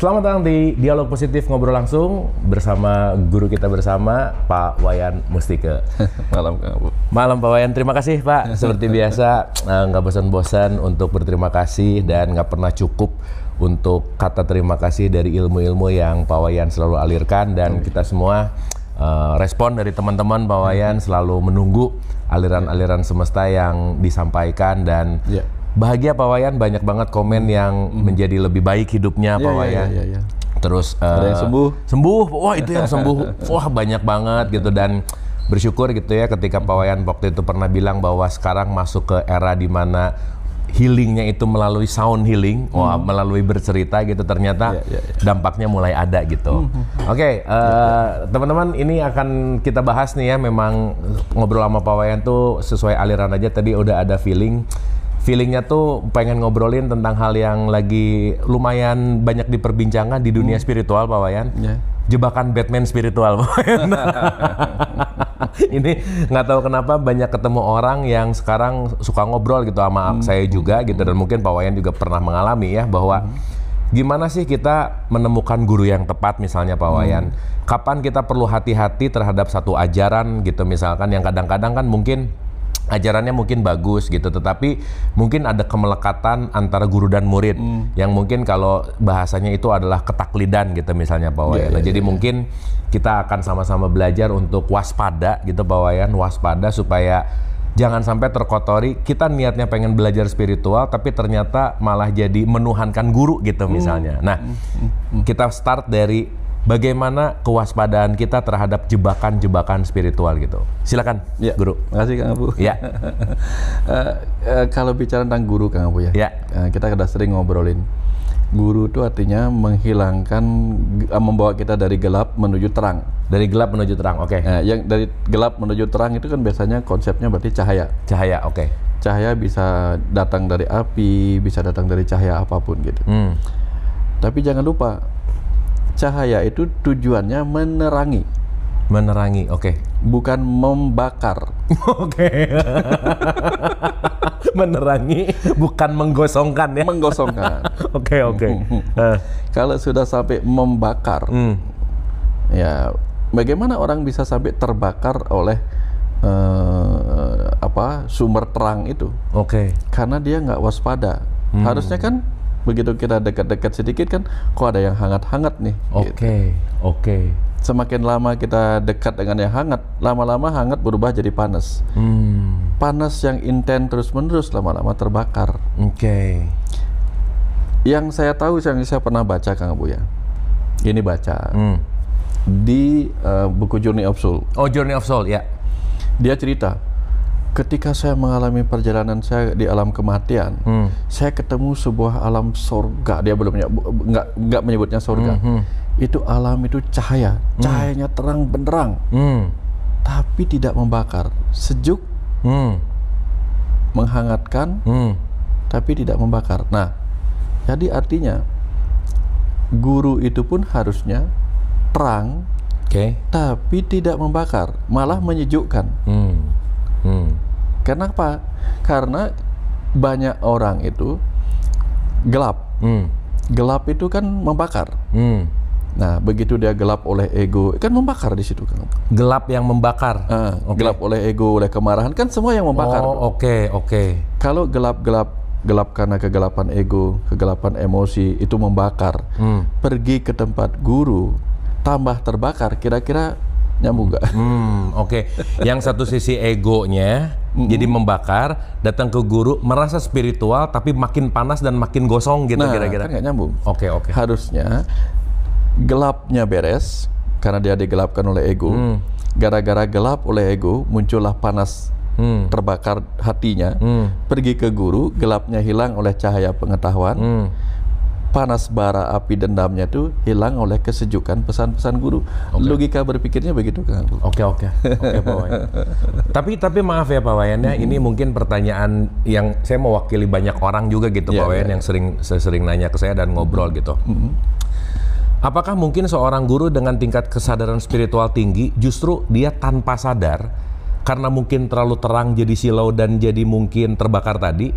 Selamat datang di Dialog Positif Ngobrol Langsung bersama guru kita bersama, Pak Wayan Mustike. Malam Kang Abu. Malam Pak Wayan, terima kasih Pak. Seperti biasa, nggak bosan-bosan untuk berterima kasih dan nggak pernah cukup untuk kata terima kasih dari ilmu-ilmu yang Pak Wayan selalu alirkan. Dan kita semua respon dari teman-teman Pak Wayan selalu menunggu aliran-aliran semesta yang disampaikan. Dan bahagia Pak Wayan, banyak banget komen yang menjadi lebih baik hidupnya Pak Wayan. Terus ada yang sembuh, wah itu yang sembuh, wah banyak banget gitu. Dan bersyukur gitu ya ketika Pak Wayan waktu itu pernah bilang bahwa sekarang masuk ke era di mana healingnya itu melalui sound healing, wah melalui bercerita gitu, ternyata dampaknya mulai ada gitu. Oke, teman-teman, ini akan kita bahas nih ya, memang ngobrol sama Pak Wayan tuh sesuai aliran aja, tadi udah ada feelingnya tuh pengen ngobrolin tentang hal yang lagi lumayan banyak diperbincangkan di dunia spiritual Pak Wayan. Jebakan Batman spiritual Pak Wayan. Ini nggak tahu kenapa banyak ketemu orang yang sekarang suka ngobrol gitu sama saya juga gitu, dan mungkin Pak Wayan juga pernah mengalami ya, bahwa gimana sih kita menemukan guru yang tepat misalnya Pak Wayan. Kapan kita perlu hati-hati terhadap satu ajaran gitu misalkan, yang kadang-kadang kan mungkin ajarannya mungkin bagus gitu, tetapi mungkin ada kemelekatan antara guru dan murid yang mungkin kalau bahasanya itu adalah ketaklidan gitu misalnya Pak Wayan. Jadi mungkin kita akan sama-sama belajar untuk waspada gitu Pak Wayan, waspada supaya jangan sampai terkotori. Kita niatnya pengen belajar spiritual tapi ternyata malah jadi menuhankan guru gitu misalnya. Nah, kita start dari bagaimana kewaspadaan kita terhadap jebakan-jebakan spiritual gitu. Silakan, Guru. Makasih Kang Abu. Ya. Kalau bicara tentang guru Kang Abu ya, kita sudah sering ngobrolin. Guru itu artinya menghilangkan, membawa kita dari gelap menuju terang. Dari gelap menuju terang, oke. Yang dari gelap menuju terang itu kan biasanya konsepnya berarti cahaya. Cahaya, oke. Cahaya bisa datang dari api, bisa datang dari cahaya apapun gitu. Tapi jangan lupa, cahaya itu tujuannya menerangi. Menerangi, oke. Bukan membakar. Oke. Menerangi, bukan menggosongkan ya. Menggosongkan. Oke. Kalau sudah sampai membakar, ya bagaimana orang bisa sampai terbakar oleh sumber terang itu? Oke. Karena dia nggak waspada. Harusnya kan begitu kita dekat-dekat sedikit kan, kok ada yang hangat-hangat nih. Oke. Semakin lama kita dekat dengan yang hangat, lama-lama hangat berubah jadi panas. Panas yang intens terus-menerus lama-lama terbakar. Yang saya tahu, yang saya pernah baca Kang Abu ya, ini baca di buku Journey of Soul. Oh, Journey of Soul, ya. Dia cerita, ketika saya mengalami perjalanan saya di alam kematian, saya ketemu sebuah alam surga. Dia belum nggak menyebutnya surga. Itu alam itu cahaya, cahayanya terang benderang, tapi tidak membakar, sejuk, menghangatkan, tapi tidak membakar. Nah, jadi artinya guru itu pun harusnya terang, tapi tidak membakar, malah menyejukkan. Kenapa? Karena banyak orang itu gelap. Gelap itu kan membakar. Nah, begitu dia gelap oleh ego, kan membakar di situ kan. Gelap yang membakar. Gelap oleh ego, oleh kemarahan, kan semua yang membakar. Oke. Kalau gelap karena kegelapan ego, kegelapan emosi, itu membakar. Pergi ke tempat guru, tambah terbakar, kira-kira nyambung nggak? Oke. Yang satu sisi egonya jadi membakar, datang ke guru merasa spiritual tapi makin panas dan makin gosong gitu, kira-kira. Kan nggak nyambung. Oke. Harusnya gelapnya beres karena dia digelapkan oleh ego. Gara-gara gelap oleh ego, muncullah panas, terbakar hatinya. Pergi ke guru, gelapnya hilang oleh cahaya pengetahuan. Panas bara api dendamnya itu hilang oleh kesejukan pesan-pesan guru. Logika berpikirnya begitu kan? Oke Pak Wayan. Tapi maaf ya Pak Wayan ya, ini mungkin pertanyaan yang saya mewakili banyak orang juga gitu Pak Wayan, yang sering nanya ke saya dan ngobrol gitu. Apakah mungkin seorang guru dengan tingkat kesadaran spiritual tinggi justru dia tanpa sadar karena mungkin terlalu terang jadi silau dan jadi mungkin terbakar tadi,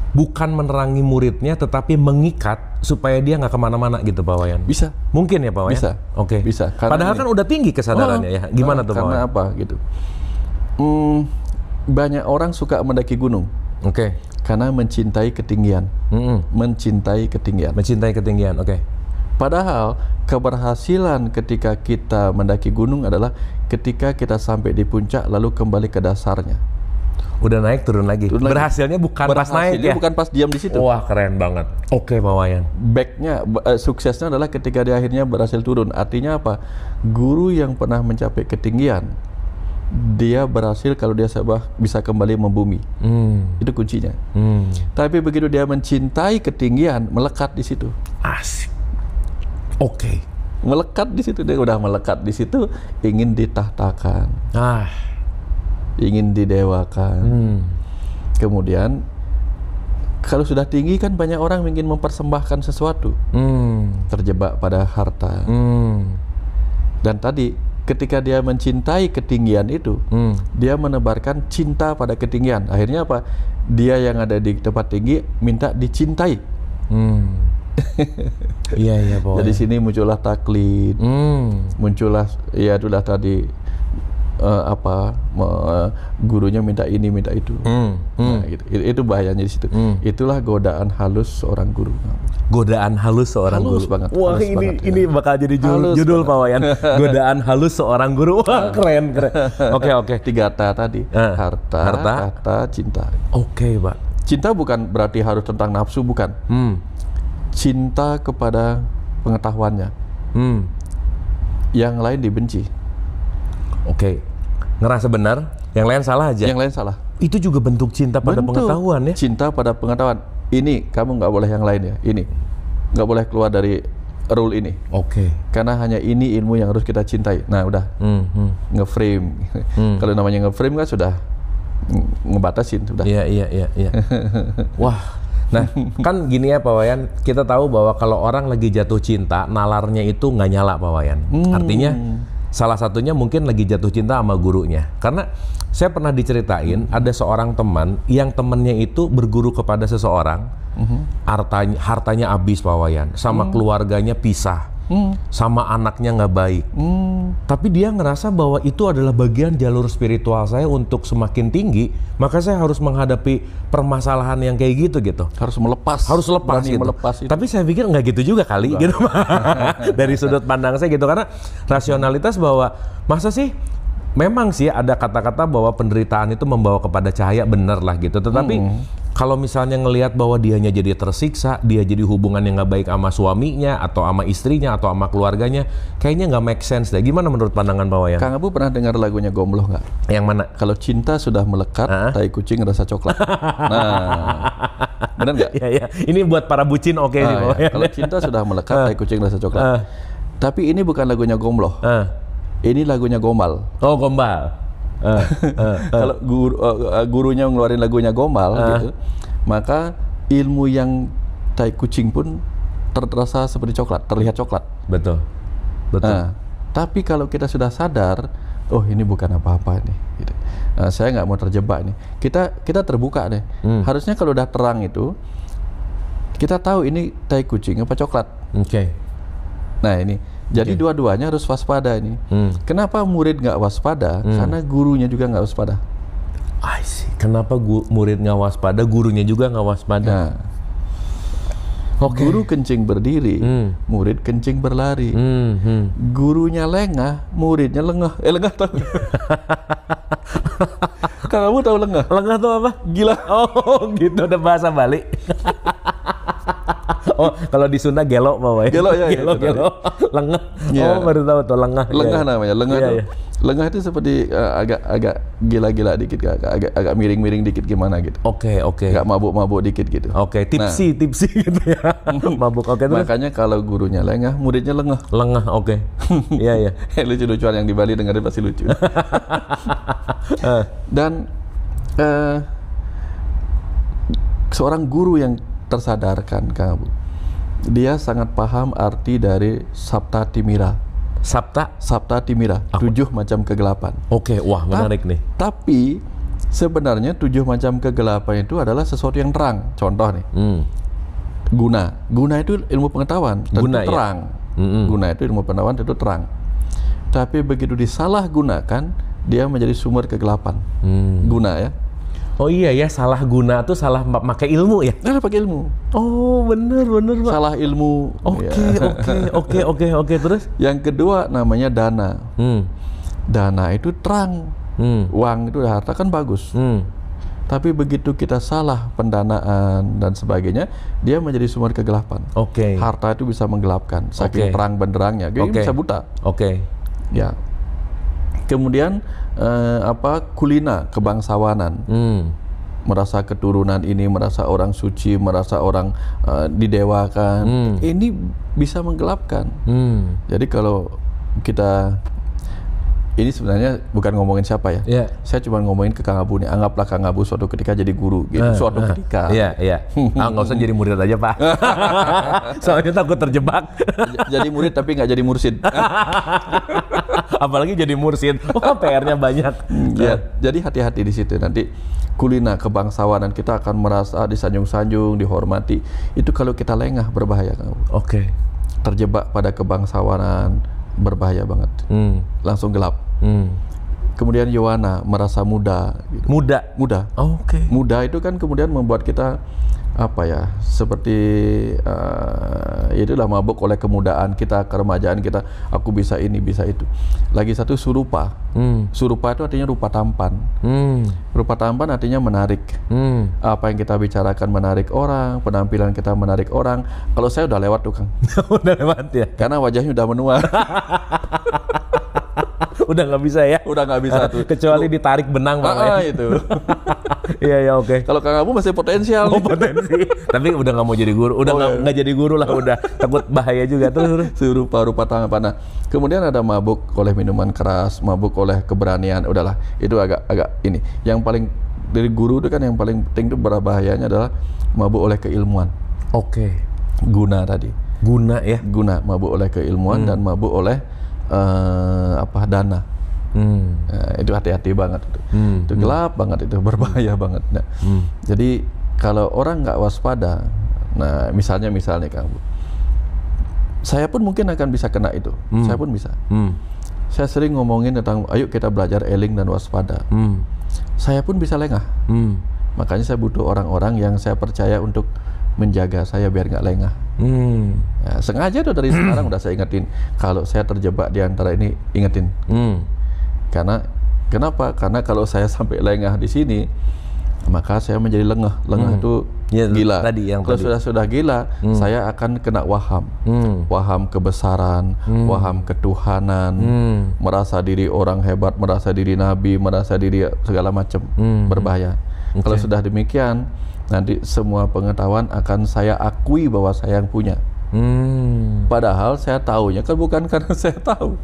bukan menerangi muridnya, tetapi mengikat supaya dia nggak kemana-mana gitu Pak Wayan? Bisa. Mungkin ya Pak Wayan? Bisa. Oke. Bisa. Padahal kan udah tinggi kesadarannya ya. Gimana tuh Pak Wayan? Karena apa gitu? Banyak orang suka mendaki gunung. Oke. Karena mencintai ketinggian. Mencintai ketinggian. Mencintai ketinggian, oke. Padahal keberhasilan ketika kita mendaki gunung adalah ketika kita sampai di puncak lalu kembali ke dasarnya. Udah naik turun lagi. Berhasilnya bukan pas naik ya? Bukan pas diam di situ. Wah keren banget. Oke Pak Wayan. Backnya, suksesnya adalah ketika dia akhirnya berhasil turun. Artinya apa? Guru yang pernah mencapai ketinggian, dia berhasil kalau dia bisa kembali membumi. Itu kuncinya. Tapi begitu dia mencintai ketinggian, melekat di situ. Asik. Oke. Melekat di situ, dia udah melekat di situ, ingin ditahtakan. Ingin didewakan. Kemudian kalau sudah tinggi kan banyak orang ingin mempersembahkan sesuatu. Terjebak pada harta. Dan tadi ketika dia mencintai ketinggian itu, dia menebarkan cinta pada ketinggian. Akhirnya apa? Dia yang ada di tempat tinggi minta dicintai. Iya Pak. Jadi sini muncullah taklid, muncullah ya itulah tadi gurunya minta ini minta itu. Nah, gitu. Itu bahayanya di situ. Itulah godaan halus seorang guru. Godaan halus seorang halus guru. Banget, Wah halus ini banget, ini bakal jadi judul Pak Wayan. Godaan halus seorang guru. Wah keren. Oke. 3 T tadi. Harta, kata, cinta. Oke Pak. Cinta bukan berarti harus tentang nafsu, bukan. Cinta kepada pengetahuannya. Yang lain dibenci. Oke. Ngerasa benar, yang lain salah aja. Yang lain salah. Itu juga bentuk cinta pada pengetahuan ya. Cinta pada pengetahuan. Ini kamu nggak boleh yang lain ya. Ini nggak boleh keluar dari rule ini. Oke. Karena hanya ini ilmu yang harus kita cintai. Nah udah. Ngeframe. Kalau namanya ngeframe kan sudah ngebatasin. Sudah. Iya. Wah. Nah, kan gini ya Pak Wayan, kita tahu bahwa kalau orang lagi jatuh cinta, nalarnya itu nggak nyala Pak Wayan. Artinya salah satunya mungkin lagi jatuh cinta sama gurunya. Karena saya pernah diceritain ada seorang teman yang temannya itu berguru kepada seseorang, hartanya habis Pak Wayan, sama keluarganya pisah, sama anaknya nggak baik. Tapi dia ngerasa bahwa itu adalah bagian jalur spiritual saya untuk semakin tinggi, maka saya harus menghadapi permasalahan yang kayak gitu. Harus melepas gitu. Tapi saya pikir nggak gitu juga kali gitu. Dari sudut pandang saya gitu, karena rasionalitas bahwa masa sih memang sih ada kata-kata bahwa penderitaan itu membawa kepada cahaya, bener lah gitu. Tetapi kalau misalnya ngelihat bahwa dianya jadi tersiksa, dia jadi hubungan yang nggak baik sama suaminya atau sama istrinya atau sama keluarganya, kayaknya nggak make sense deh. Gimana menurut pandangan Pak Wayan? Kang Abu pernah dengar lagunya Gombloh nggak? Yang mana? Kalau cinta sudah melekat, tai kucing rasa coklat. Nah, benar nggak? Iya. Ini buat para bucin nih Pak Wayan. Kalau cinta sudah melekat, tai kucing rasa coklat. Tapi ini bukan lagunya Gombloh. Ini lagunya Gombal. Oh, Gombal. Kalau gurunya ngeluarin lagunya Gombal gitu, maka ilmu yang tai kucing pun terasa seperti coklat, terlihat coklat. Betul. Nah, tapi kalau kita sudah sadar, oh ini bukan apa-apa nih gitu. Saya nggak mau terjebak nih. Kita terbuka deh. Harusnya kalau udah terang itu kita tahu ini tai kucing apa coklat. Oke. Nah ini, jadi dua-duanya harus waspada ini. Kenapa murid nggak waspada? Karena gurunya juga nggak waspada. I see. Kenapa murid nggak waspada, gurunya juga nggak waspada? Nah, guru kencing berdiri, murid kencing berlari. Gurunya lengah, muridnya lengah. Lengah tahu? Kamu tahu lengah? Lengah tuh apa? Gila. Oh gitu, udah bahasa Bali. Oh, kalau di Sunda gelo Pak Wayan. Gelo ya. Gelo. Lengah. Oh, baru tahu tuh lengah. Lengah namanya. Lengah tuh. Lengah itu seperti agak gila-gila dikit, agak miring-miring dikit gimana gitu. Oke. Agak mabuk-mabuk dikit gitu. Oke, tipsi gitu ya. Mabuk. Oke, terus. Makanya kalau gurunya lengah, muridnya lengah. Lengah, oke. Iya. Lucu-lucuan yang di Bali dengerin pasti lucu. Dan seorang guru yang tersadarkan, Kang Abu, dia sangat paham arti dari Sabta Timira. Sabta Timira, 7 macam kegelapan. Oke, wah menarik nih. Tapi Sebenarnya 7 macam kegelapan itu adalah sesuatu yang terang. Contoh nih, guna itu ilmu pengetahuan, tentu Guna, ya? terang. Guna itu ilmu pengetahuan, tentu terang. Tapi begitu disalahgunakan, dia menjadi sumber kegelapan. Guna ya. Oh iya ya, salah guna tuh salah pakai ilmu ya? Nah, pakai ilmu. Oh bener Pak. Salah ilmu. Oke, terus? Yang kedua namanya dana. Dana itu terang. Uang itu harta kan bagus. Tapi begitu kita salah pendanaan dan sebagainya, dia menjadi sumber kegelapan. Harta itu bisa menggelapkan, saking terang benderangnya, dia bisa buta. Ya. Kemudian kulina, kebangsawanan. Merasa keturunan ini, merasa orang suci, merasa orang didewakan. Ini bisa menggelapkan. Jadi kalau kita, ini sebenarnya bukan ngomongin siapa ya. Saya cuma ngomongin ke Kang Abu nih. Anggaplah Kang Abu suatu ketika jadi guru gitu. Suatu ketika. Iya. Nggak usah jadi murid aja Pak. Soalnya takut terjebak. Jadi murid tapi nggak jadi mursid. Apalagi jadi mursid. PR-nya banyak. Jadi hati-hati di situ. Nanti kulina, kebangsawanan, kita akan merasa disanjung-sanjung, dihormati. Itu kalau kita lengah berbahaya Kang Abu. Terjebak pada kebangsawanan berbahaya banget. Langsung gelap. Kemudian Yowana, merasa muda gitu. Muda. Muda itu kan kemudian membuat kita seperti itulah mabuk oleh kemudaan kita, keremajaan kita. Aku bisa ini, bisa itu. Lagi satu surupa. Surupa itu artinya rupa tampan. Rupa tampan artinya menarik. Apa yang kita bicarakan menarik orang, penampilan kita menarik orang. Kalau saya udah lewat tuh Kang. Udah lewat ya? Karena wajahnya udah menua. Udah nggak bisa ya? Udah nggak bisa tuh. Kecuali ditarik benang Pak. Itu. Iya, oke. Kalau Kang Abu masih potensial. Potensi. Tapi udah nggak mau jadi guru. Udah nggak jadi guru lah. Udah takut bahaya juga tuh. Rupa tangan panah. Kemudian ada mabuk oleh minuman keras, mabuk oleh keberanian. Udahlah, itu agak ini. Yang paling dari guru itu kan yang paling penting itu berbahayanya adalah mabuk oleh keilmuan. Guna tadi. Guna ya. Guna, mabuk oleh keilmuan dan mabuk oleh dana. Itu hati-hati banget itu. Itu gelap banget, itu berbahaya banget. Nah, jadi kalau orang nggak waspada, nah misalnya Kang, saya pun mungkin akan bisa kena itu. Saya pun bisa. Saya sering ngomongin tentang ayo kita belajar eling dan waspada. Saya pun bisa lengah. Makanya saya butuh orang-orang yang saya percaya untuk menjaga saya biar nggak lengah. Ya, sengaja tuh dari sekarang udah saya ingetin. Kalau saya terjebak di antara ini, ingetin. Kenapa? Karena kalau saya sampai lengah di sini, maka saya menjadi lengah. Lengah itu gila. Kalau sudah gila, saya akan kena waham. Waham kebesaran, waham ketuhanan, merasa diri orang hebat, merasa diri nabi, merasa diri segala macam. Berbahaya. Kalau sudah demikian, nanti semua pengetahuan akan saya akui bahwa saya yang punya. Padahal saya tahunya kan bukan karena saya tahu.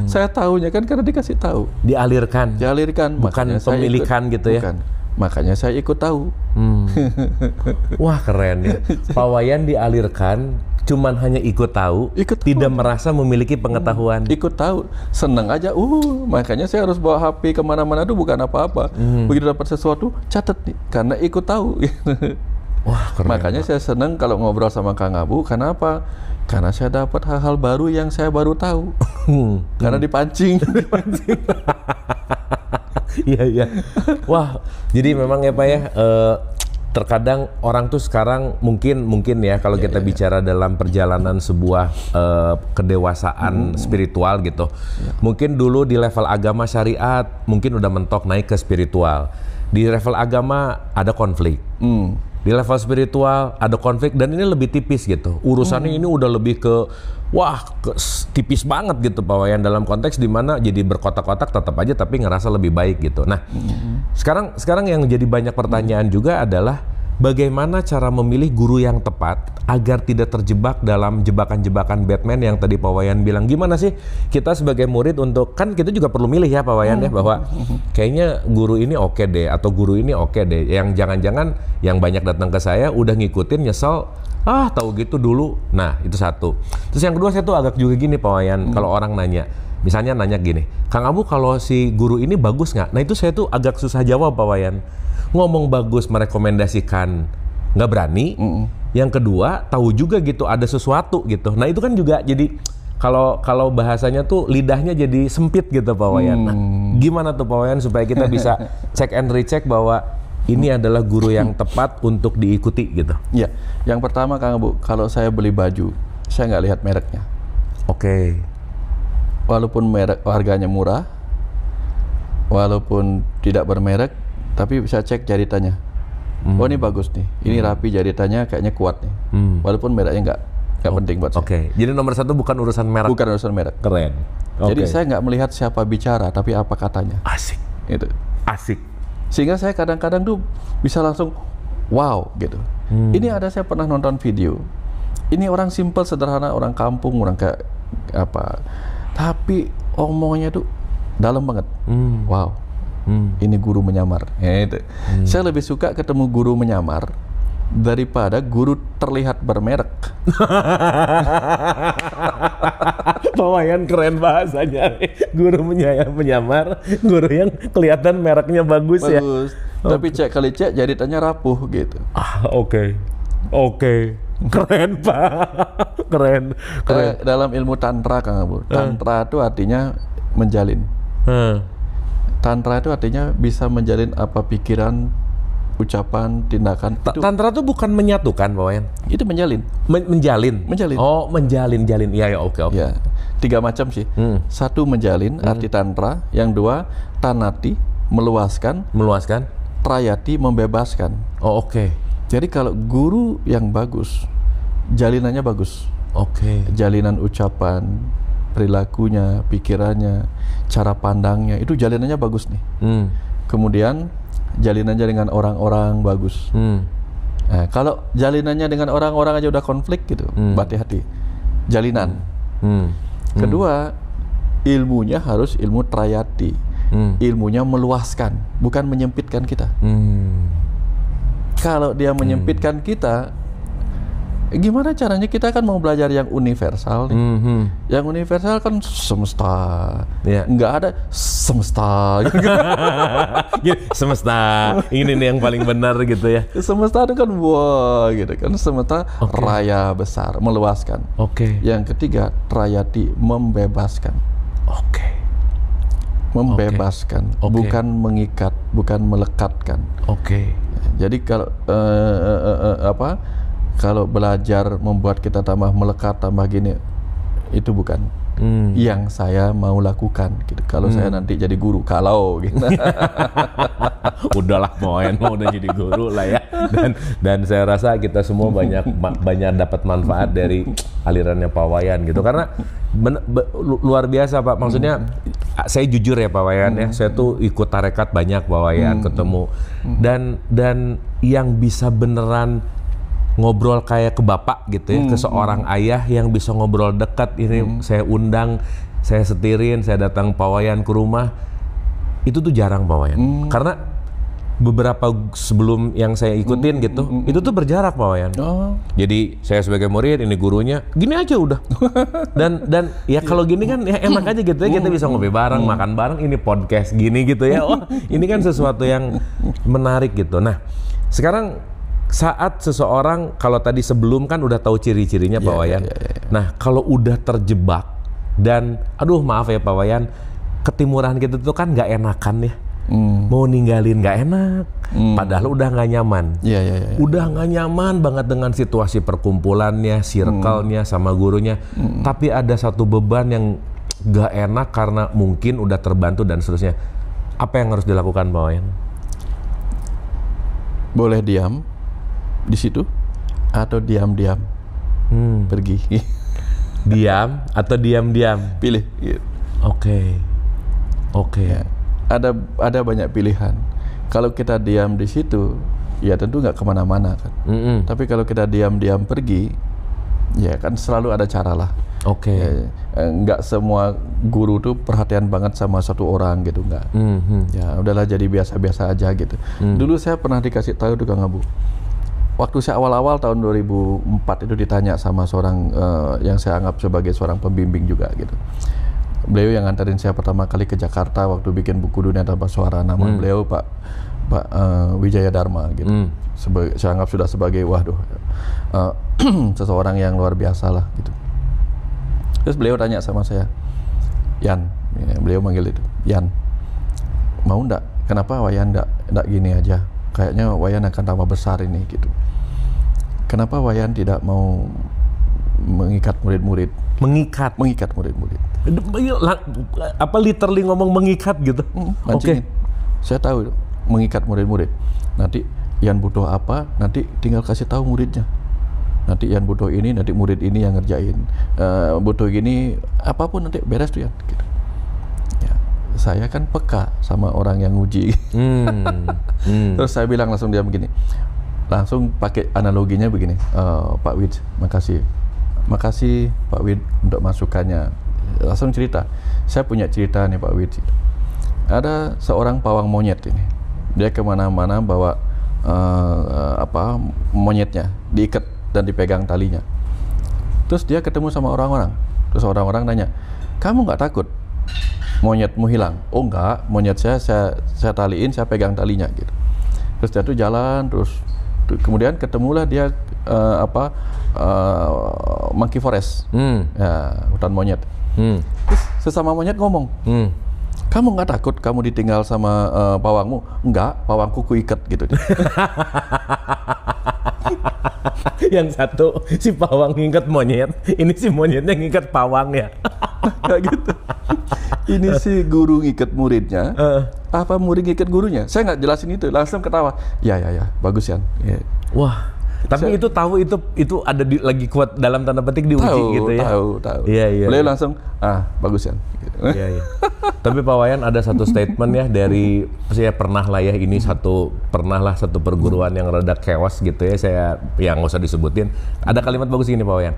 Saya tahunya kan karena dikasih tahu. Dialirkan. Bukan pemilikan gitu ya. Bukan. Makanya saya ikut tahu. Wah keren ya. Pak Wayan dialirkan, cuman hanya ikut tahu, tidak merasa memiliki pengetahuan. Ikut tahu, senang aja. Makanya saya harus bawa HP kemana-mana tuh bukan apa-apa. Begitu dapat sesuatu, catat nih, karena ikut tahu. Wah, keren. Makanya saya senang kalau ngobrol sama Kang Abu. Kenapa? Karena saya dapat hal-hal baru yang saya baru tahu. Karena dipancing. Iya. Wah, jadi memang ya Pak ya, terkadang orang tuh sekarang mungkin ya kalau kita bicara dalam perjalanan sebuah kedewasaan spiritual gitu. Mungkin dulu di level agama syariat mungkin udah mentok naik ke spiritual. Di level agama ada konflik. Di level spiritual ada konflik dan ini lebih tipis gitu. Urusannya ini udah lebih ke tipis banget gitu Pak Wayan, dalam konteks dimana jadi berkotak-kotak tetap aja tapi ngerasa lebih baik gitu. Nah, sekarang yang jadi banyak pertanyaan juga adalah bagaimana cara memilih guru yang tepat agar tidak terjebak dalam jebakan-jebakan Batman yang tadi Pak Wayan bilang. Gimana sih kita sebagai murid untuk, kan kita juga perlu milih ya Pak Wayan ya, bahwa kayaknya guru ini oke deh, atau guru ini oke deh. Yang jangan-jangan yang banyak datang ke saya udah ngikutin, nyesel, tahu gitu dulu. Nah, itu satu. Terus yang kedua, saya tuh agak juga gini Pak Wayan, kalau orang nanya, misalnya nanya gini, Kang Abu kalau si guru ini bagus nggak? Nah itu saya tuh agak susah jawab Pak Wayan. Ngomong bagus, merekomendasikan, nggak berani. Yang kedua, tahu juga gitu ada sesuatu gitu. Nah itu kan juga jadi, kalau bahasanya tuh lidahnya jadi sempit gitu Pak Wayan. Nah, gimana tuh Pak Wayan supaya kita bisa cek and recheck bahwa ini adalah guru yang tepat untuk diikuti gitu? Ya, yang pertama Kang Abu, kalau saya beli baju, saya nggak lihat mereknya. Oke. Walaupun merek harganya murah, walaupun tidak bermerek, tapi bisa cek jaritannya. Oh ini bagus nih, ini rapi jaritannya, kayaknya kuat nih. Walaupun mereknya nggak penting buat saya. Oke, jadi nomor satu bukan urusan merek. Bukan urusan merek. Keren. Jadi saya nggak melihat siapa bicara, tapi apa katanya. Asik. Itu. Asik. Sehingga saya kadang-kadang tuh bisa langsung wow gitu. Ini ada, saya pernah nonton video. Ini orang simple, sederhana, orang kampung, orang kayak apa. Tapi omongnya tuh dalam banget. Wow, ini guru menyamar. Ya, itu. Saya lebih suka ketemu guru menyamar daripada guru terlihat bermerek. Pak Wayan keren bahasanya. Guru menyamar, guru yang kelihatan mereknya bagus ya. Tapi kali cek jaritannya rapuh gitu. Oke. Keren Pak, keren. Dalam ilmu tantra Kang Abu, tantra itu artinya menjalin. Tantra itu artinya bisa menjalin apa pikiran, ucapan, tindakan. Tantra itu bukan menyatukan Pak Wayan? Itu menjalin. Menjalin. Oh, menjalin. Iya, oke. Ya, 3 macam sih. Satu menjalin, arti tantra. Yang 2 tanati, meluaskan. Trayati, membebaskan. Oh, oke. Jadi kalau guru yang bagus, jalinannya bagus. Oke. Jalinan ucapan, perilakunya, pikirannya, cara pandangnya, itu jalinannya bagus nih. Kemudian jalinannya dengan orang-orang bagus. Nah, kalau jalinannya dengan orang-orang aja udah konflik gitu, hati-hati. Jalinan. Kedua, ilmunya harus ilmu trayati. Ilmunya meluaskan, bukan menyempitkan kita. Kalau dia menyempitkan kita, gimana caranya? Kita kan mau belajar yang universal nih. Yang universal kan semesta. Nggak ada semesta. Semesta. Ini nih yang paling benar gitu ya. Semesta itu kan wah gitu kan. Semesta raya besar, meluaskan. Yang ketiga, trayati, membebaskan. Membebaskan, bukan mengikat, bukan melekatkan. Jadi kalau kalau belajar membuat kita tambah melekat, tambah gini, itu bukan yang saya mau lakukan gitu. Kalau saya nanti jadi guru, kalau gitu. Udahlah Wayan mau udah jadi guru lah ya. Dan saya rasa kita semua banyak dapat manfaat dari alirannya Pak Wayan gitu. Karena luar biasa Pak. Maksudnya saya jujur ya Pak Wayan ya. Saya tuh ikut tarekat banyak Pak Wayan, ketemu. Dan yang bisa beneran ngobrol kayak ke bapak gitu ya, ke seorang ayah yang bisa ngobrol dekat, ini saya undang, saya setirin, saya datang Pak Wayan ke rumah, itu tuh jarang Pak Wayan. Karena beberapa sebelum yang saya ikutin gitu, itu tuh berjarak Pak Wayan. Jadi saya sebagai murid, ini gurunya, gini aja udah. Dan ya kalau gini kan ya enak aja gitu ya, kita bisa ngopi bareng, makan bareng, ini podcast gini gitu ya. Oh, ini kan sesuatu yang menarik gitu. Nah, sekarang saat seseorang, kalau tadi sebelum kan udah tahu ciri-cirinya Pak Wayan. Nah, kalau udah terjebak dan aduh maaf ya Pak Wayan, ketimuran gitu tuh kan nggak enakan ya. Mau ninggalin nggak enak, padahal udah nggak nyaman. Udah nggak nyaman banget dengan situasi perkumpulannya, circle-nya sama gurunya. Tapi ada satu beban yang nggak enak karena mungkin udah terbantu dan seterusnya. Apa yang harus dilakukan Pak Wayan? Boleh diam di situ atau diam-diam pergi. Diam atau diam-diam? Pilih. Oke. Ya, ada banyak pilihan. Kalau kita diam di situ, ya tentu nggak kemana-mana kan. Tapi kalau kita diam-diam pergi, ya kan selalu ada cara lah. Oke. Nggak semua guru tuh perhatian banget sama satu orang gitu, nggak. Ya udahlah, jadi biasa-biasa aja gitu. Dulu saya pernah dikasih tahu tuh Kang Abu. Waktu saya awal-awal tahun 2004 itu ditanya sama seorang yang saya anggap sebagai seorang pembimbing juga gitu. Beliau yang nganterin saya pertama kali ke Jakarta waktu bikin buku Dunia Tanpa Suara. Nama beliau Pak Wijaya Dharma gitu. Saya anggap sudah sebagai seseorang yang luar biasa lah gitu. Terus beliau tanya sama saya, Yan, beliau manggil itu, Yan, mau ndak? Kenapa Wayan ndak gini aja? Kayaknya Wayan akan tambah besar ini gitu. Kenapa Wayan tidak mau mengikat murid-murid? Mengikat murid-murid. Apa literally ngomong mengikat gitu? Oke. Saya tahu mengikat murid-murid. Nanti Yan butuh apa? Nanti tinggal kasih tahu muridnya. Nanti Yan butuh ini, nanti murid ini yang ngerjain. Butuh gini, apapun nanti beres tuh Yan. Gitu. Ya, saya kan peka sama orang yang nguji. Terus saya bilang langsung dia begini. Langsung pakai analoginya begini, Pak Wid, makasih Pak Wid untuk masukannya. Langsung cerita, saya punya cerita nih Pak Wid. Ada seorang pawang monyet ini, dia kemana-mana bawa monyetnya, diikat dan dipegang talinya. Terus dia ketemu sama orang-orang, terus orang-orang nanya, kamu nggak takut monyetmu hilang? Oh enggak, monyet saya taliin, saya pegang talinya gitu. Terus dia tuh jalan terus. Kemudian ketemulah dia monkey forest, ya, hutan monyet. Terus sesama monyet ngomong, kamu nggak takut kamu ditinggal sama pawangmu? Enggak, pawangku kuikat gitu. Yang satu si pawang ngikat monyet, ini si monyetnya ngikat pawang ya. Kayak gitu. Ini si guru ngikat muridnya, apa murid ngikat gurunya? Saya nggak jelasin itu, langsung ketawa. Ya, bagus Yan. Ya. Wah, tapi itu tahu itu ada lagi kuat dalam tanda petik diuji gitu ya. Tahu. Iya. Beliau langsung bagus Yan. Gitu. Iya. Tapi Pak Wayan ada satu statement ya dari saya pernah satu perguruan yang rada chaos gitu ya, saya yang nggak usah disebutin. Ada kalimat bagus gini Pak Wayan.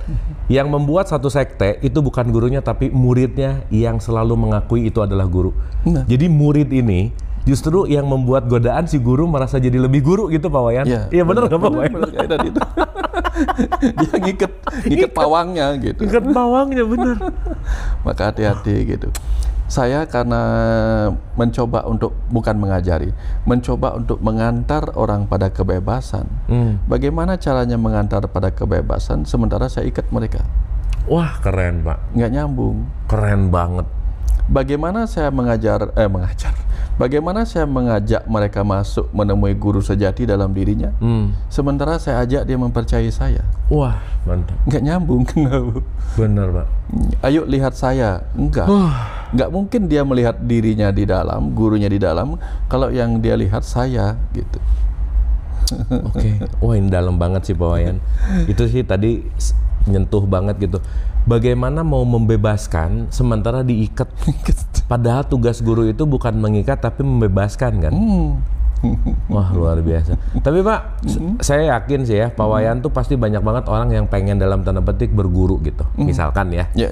Yang membuat satu sekte itu bukan gurunya tapi muridnya yang selalu mengakui itu adalah guru. Jadi murid ini justru yang membuat godaan si guru merasa jadi lebih guru gitu Pak Wayan. Iya benar nggak Pak Wayan? Benar itu. Dia ngikat pawangnya gitu. Ngikat pawangnya benar. Maka hati-hati gitu. Saya karena mencoba untuk bukan mengajari, mencoba untuk mengantar orang pada kebebasan. Bagaimana caranya mengantar pada kebebasan sementara saya ikat mereka? Wah keren Pak. Nggak nyambung. Keren banget. Bagaimana saya Bagaimana saya mengajak mereka masuk menemui guru sejati dalam dirinya, sementara saya ajak dia mempercayai saya. Wah, mantap. Nggak nyambung, kenapa? Benar, Pak. Ayo lihat saya. Nggak mungkin dia melihat dirinya di dalam, gurunya di dalam, kalau yang dia lihat saya, gitu. Oke. Wah, ini dalam banget sih Pak Wayan. Itu sih tadi nyentuh banget gitu. Bagaimana mau membebaskan sementara diikat? Padahal tugas guru itu bukan mengikat tapi membebaskan kan? Wah luar biasa. Tapi Pak, saya yakin sih ya Pak Wayan tuh pasti banyak banget orang yang pengen dalam tanda petik berguru gitu. Misalkan ya. Ya.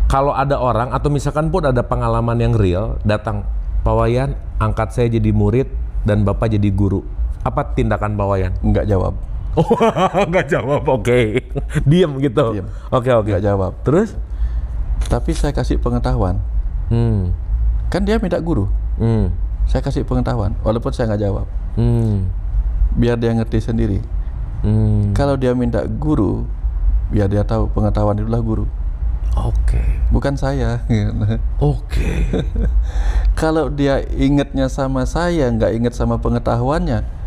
Kalau ada orang atau misalkan pun ada pengalaman yang real datang, Pak Wayan angkat saya jadi murid dan Bapak jadi guru. Apa tindakan Pak Wayan? Nggak jawab. Oh, nggak jawab, oke. Diem gitu. Diem. Oke. Nggak jawab. Terus? Tapi saya kasih pengetahuan. Kan dia minta guru. Saya kasih pengetahuan, walaupun saya nggak jawab. Biar dia ngerti sendiri. Kalau dia minta guru, biar dia tahu pengetahuan itulah guru. Oke. Bukan saya. Oke. Kalau dia ingatnya sama saya, nggak ingat sama pengetahuannya,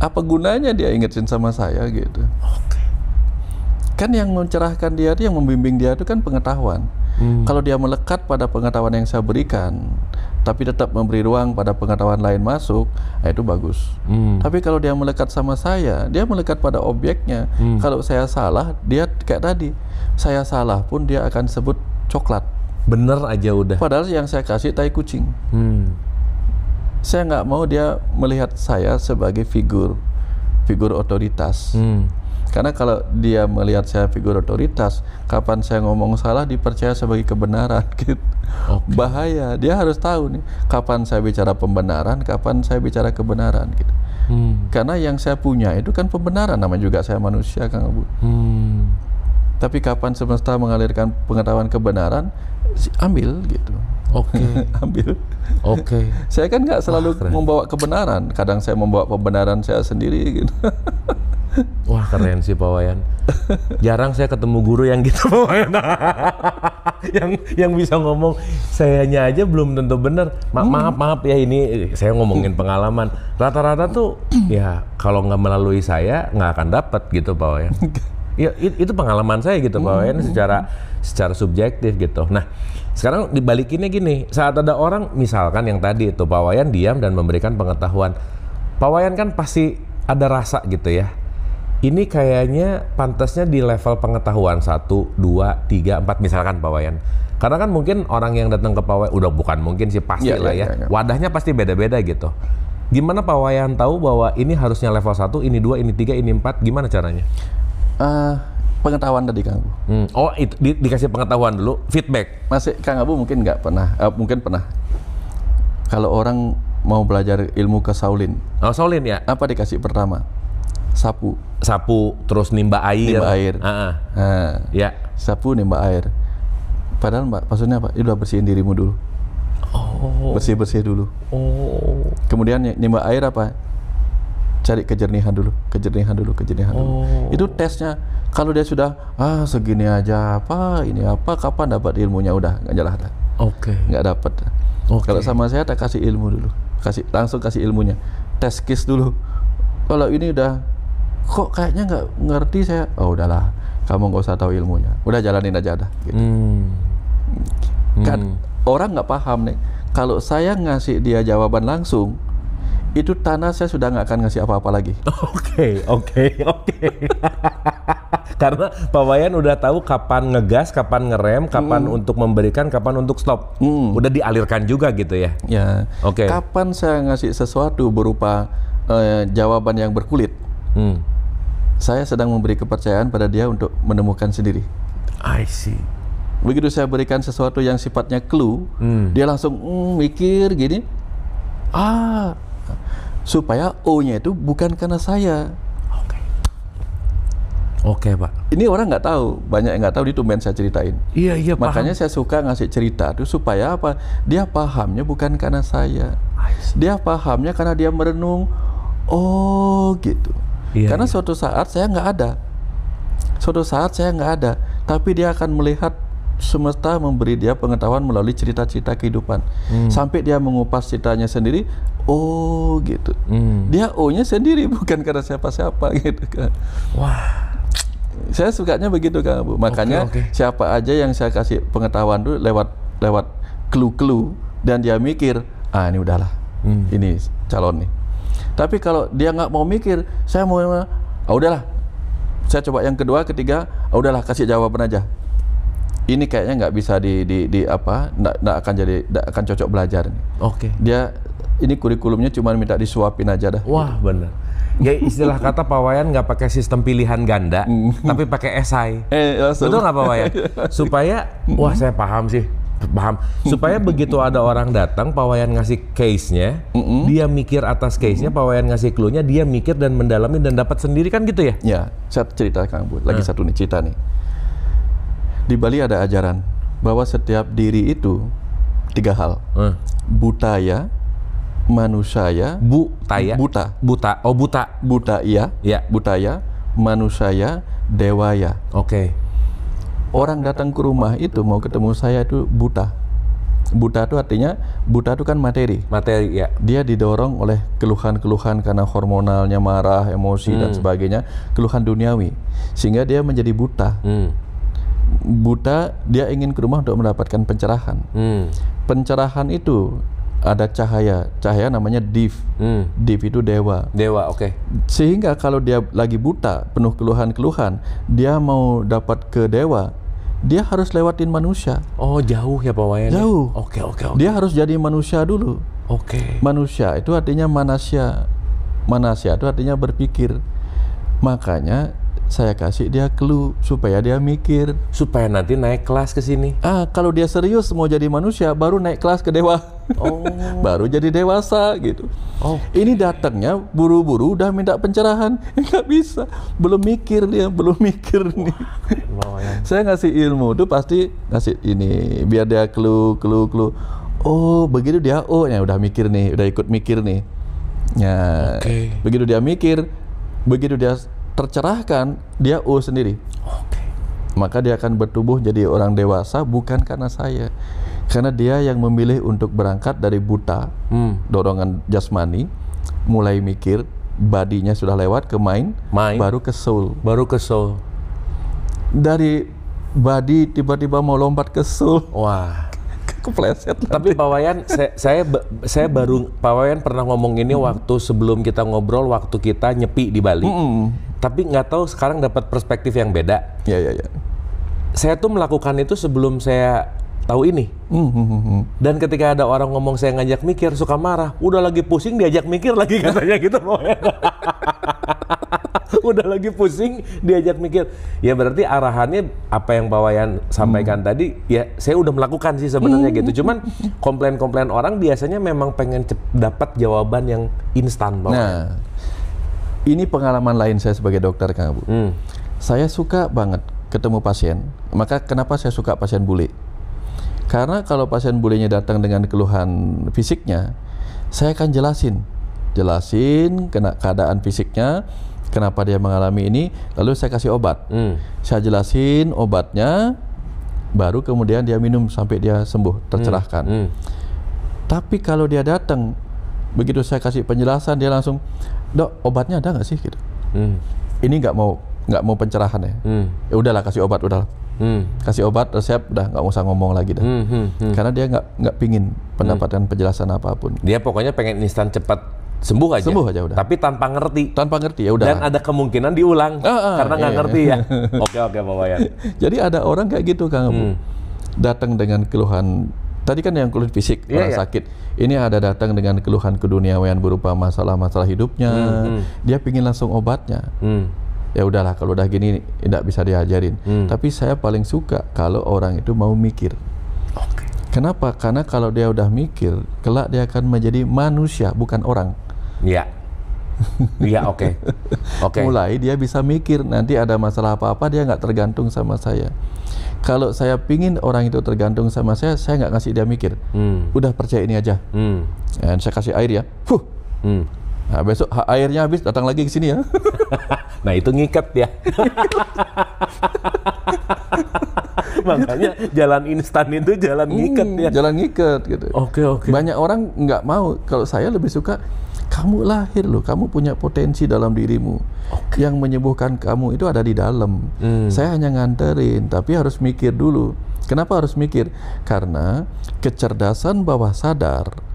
apa gunanya dia ingetin sama saya gitu? Kan yang mencerahkan dia, yang membimbing dia itu kan pengetahuan. Kalau dia melekat pada pengetahuan yang saya berikan, tapi tetap memberi ruang pada pengetahuan lain masuk, itu bagus. Tapi kalau dia melekat sama saya, dia melekat pada objeknya. Kalau saya salah, dia kayak tadi, saya salah pun dia akan sebut coklat. Bener aja udah. Padahal yang saya kasih tai kucing. Saya nggak mau dia melihat saya sebagai figur otoritas. Karena kalau dia melihat saya figur otoritas, kapan saya ngomong salah dipercaya sebagai kebenaran gitu. Bahaya. Dia harus tahu nih, kapan saya bicara pembenaran, kapan saya bicara kebenaran gitu. Karena yang saya punya itu kan pembenaran, namanya juga saya manusia, Kang Abu. Tapi kapan semesta mengalirkan pengetahuan kebenaran, ambil gitu. Ambil. Saya kan nggak selalu membawa kebenaran. Kadang saya membawa pembenaran saya sendiri gitu. Wah, keren sih Pak Wayan. Jarang saya ketemu guru yang gitu Pak Wayan. yang bisa ngomong sayanya aja belum tentu benar. Maaf ya, ini saya ngomongin pengalaman. Rata-rata tuh ya kalau nggak melalui saya nggak akan dapat gitu Pak Wayan. Ya itu pengalaman saya gitu Pak Wayan, secara subjektif gitu. Nah, sekarang dibalikinnya gini, saat ada orang misalkan yang tadi itu Pak Wayan diam dan memberikan pengetahuan, Pak Wayan kan pasti ada rasa gitu ya. Ini kayaknya pantasnya di level pengetahuan 1, 2, 3, 4 misalkan Pak Wayan. Karena kan mungkin orang yang datang ke Pak Wayan, udah bukan mungkin sih, pasti lah ya. Wadahnya pasti beda-beda gitu. Gimana Pak Wayan tahu bahwa ini harusnya level 1, ini 2, ini 3, ini 4, gimana caranya? Pengetahuan tadi Kang Abu. Oh, itu dikasih pengetahuan dulu, feedback. Masih Kang Abu mungkin nggak pernah, mungkin pernah. Kalau orang mau belajar ilmu ke Shaolin. Oh, Shaolin ya? Apa dikasih pertama? Sapu, terus nimba air. Ya. Sapu, nimba air. Padahal maksudnya apa? Udah bersihin dirimu dulu. Bersih dulu. Kemudian nimba air apa? Cari kejernihan dulu. Itu tesnya. Kalau dia sudah segini aja ini kapan dapat ilmunya, udah nggak jalan. Nggak dapat. Kalau sama saya tak kasih ilmu dulu. Langsung kasih ilmunya. Tes KIS dulu. Kalau ini udah kok kayaknya nggak ngerti saya, udahlah, kamu nggak usah tahu ilmunya, udah jalanin aja dah gitu. Kan orang nggak paham nih, kalau saya ngasih dia jawaban langsung, itu tanah saya sudah nggak akan ngasih apa-apa lagi. Oke. Karena Pak Wayan udah tahu kapan ngegas, kapan ngerem, kapan untuk memberikan, kapan untuk stop. Udah dialirkan juga gitu ya. Ya. Kapan saya ngasih sesuatu berupa jawaban yang berkulit, saya sedang memberi kepercayaan pada dia untuk menemukan sendiri. I see. Begitu saya berikan sesuatu yang sifatnya clue, dia langsung mikir gini, supaya O-nya itu bukan karena saya. Oke Pak. Ini orang nggak tahu, banyak yang nggak tahu, itu saya ceritain. Iya Makanya paham. saya suka ngasih cerita itu supaya apa? Dia pahamnya bukan karena saya. Dia pahamnya karena dia merenung. Gitu. Karena suatu saat saya nggak ada. Tapi dia akan melihat semesta memberi dia pengetahuan melalui cerita-cerita kehidupan. Sampai dia mengupas ceritanya sendiri. Gitu. Dia O-nya sendiri, bukan karena siapa-siapa gitu kan. Wah. Saya sukanya begitu Kang Abu. Makanya siapa aja yang saya kasih pengetahuan dulu lewat clue-clue dan dia mikir, ini udahlah, ini calon nih. Tapi kalau dia nggak mau mikir, saya mau, udahlah, saya coba yang kedua, ketiga, udahlah kasih jawaban aja. Ini kayaknya nggak bisa nggak akan cocok belajar nih. Dia ini kurikulumnya cuma minta disuapin aja dah. Wah, gitu. Bener. Ya istilah kata Pak Wayan nggak pakai sistem pilihan ganda, tapi pakai esai. Betul nggak Pak Wayan? Supaya, saya paham. Supaya begitu ada orang datang, Pak Wayan ngasih case-nya, dia mikir atas case-nya, Pak Wayan ngasih clue-nya, dia mikir dan mendalami dan dapat sendiri kan gitu ya? Ya, saya cerita Kang Bu, lagi satu nih cerita nih. Di Bali ada ajaran bahwa setiap diri itu 3 hal. Butaya, manusaya, buta. Butaya, manusaya, dewaya. Orang datang ke rumah itu mau ketemu saya itu buta. Buta itu artinya, buta itu kan materi. Ya. Dia didorong oleh keluhan-keluhan karena hormonalnya, marah, emosi dan sebagainya, keluhan duniawi, sehingga dia menjadi buta. Buta, dia ingin ke rumah untuk mendapatkan pencerahan. Pencerahan itu ada cahaya namanya div. Div itu dewa. Sehingga kalau dia lagi buta, penuh keluhan-keluhan, dia mau dapat ke dewa, dia harus lewatin manusia. Jauh ya Pak Wayan? Jauh. Oke. Dia harus jadi manusia dulu. Oke. Manusia itu artinya manasya. Manasya itu artinya berpikir. Makanya saya kasih dia clue supaya dia mikir. Supaya nanti naik kelas ke sini. Kalau dia serius mau jadi manusia, baru naik kelas ke dewa. Oh. Baru jadi dewasa gitu. Oh. Ini datangnya buru-buru udah minta pencerahan. Nggak bisa. Belum mikir dia, belum mikir nih. Saya ngasih ilmu tuh pasti ngasih ini biar dia clue. Oh, begitu dia ya udah mikir nih, udah ikut mikir nih. Ya, begitu dia mikir, begitu dia tercerahkan, dia sendiri. Maka dia akan bertumbuh jadi orang dewasa bukan karena saya. Karena dia yang memilih untuk berangkat dari buta, dorongan jasmani, mulai mikir, badinya sudah lewat ke mind, baru ke soul. Dari body tiba-tiba mau lompat ke soul. Wah. Kepleset. Tapi Pak Wayan, saya baru Pak Wayan pernah ngomong ini waktu sebelum kita ngobrol, waktu kita nyepi di Bali. Tapi nggak tahu sekarang dapat perspektif yang beda. Ya. Saya tuh melakukan itu sebelum saya tahu ini. Dan ketika ada orang ngomong saya ngajak mikir, suka marah. Udah lagi pusing diajak mikir lagi katanya gitu Pak Wayan. Udah lagi pusing diajak mikir. Ya berarti arahannya apa yang Pak Wayan sampaikan tadi, ya saya udah melakukan sih sebenarnya gitu. Cuman komplain-komplain orang biasanya memang pengen dapat jawaban yang instan Pak Wayan. Nah, ini pengalaman lain saya sebagai dokter Kang Abu. Saya suka banget ketemu pasien. Maka kenapa saya suka pasien bule? Karena kalau pasien bulenya datang dengan keluhan fisiknya, saya akan jelasin keadaan fisiknya, kenapa dia mengalami ini, lalu saya kasih obat. Saya jelasin obatnya, baru kemudian dia minum sampai dia sembuh, tercerahkan. Tapi kalau dia datang, begitu saya kasih penjelasan, dia langsung, "Dok, obatnya ada nggak sih?" Gitu. Ini nggak mau pencerahan ya. Ya udahlah, kasih obat, udahlah. Kasih obat, resep, udah nggak usah ngomong lagi dah. Karena dia nggak pingin pendapatan penjelasan apapun. Dia pokoknya pengen instan cepat sembuh aja udah. Tapi tanpa ngerti ya udah. Dan ada kemungkinan diulang karena nggak ngerti ya. Oke Pak Wayan. Jadi ada orang kayak gitu Kang Abu. Datang dengan keluhan. Tadi kan yang keluhan fisik, orang sakit. Ini ada datang dengan keluhan keduniawian berupa masalah-masalah hidupnya. Dia pingin langsung obatnya. Ya udahlah, kalau udah gini tidak bisa diajarin. Tapi saya paling suka kalau orang itu mau mikir. Kenapa? Karena kalau dia udah mikir, kelak dia akan menjadi manusia, bukan orang. Iya. Iya, oke. Mulai dia bisa mikir, nanti ada masalah apa-apa dia nggak tergantung sama saya. Kalau saya pingin orang itu tergantung sama saya nggak ngasih dia mikir. Udah percaya ini aja. Dan saya kasih air ya. Nah, besok airnya habis, datang lagi ke sini ya. Nah, itu ngikat ya. Makanya jalan instan itu jalan ngikat ya. Jalan ngikat gitu. Oke. Banyak orang nggak mau. Kalau saya lebih suka, kamu lahir loh, kamu punya potensi dalam dirimu. Yang menyembuhkan kamu itu ada di dalam. Saya hanya nganterin, tapi harus mikir dulu. Kenapa harus mikir? Karena kecerdasan bawah sadar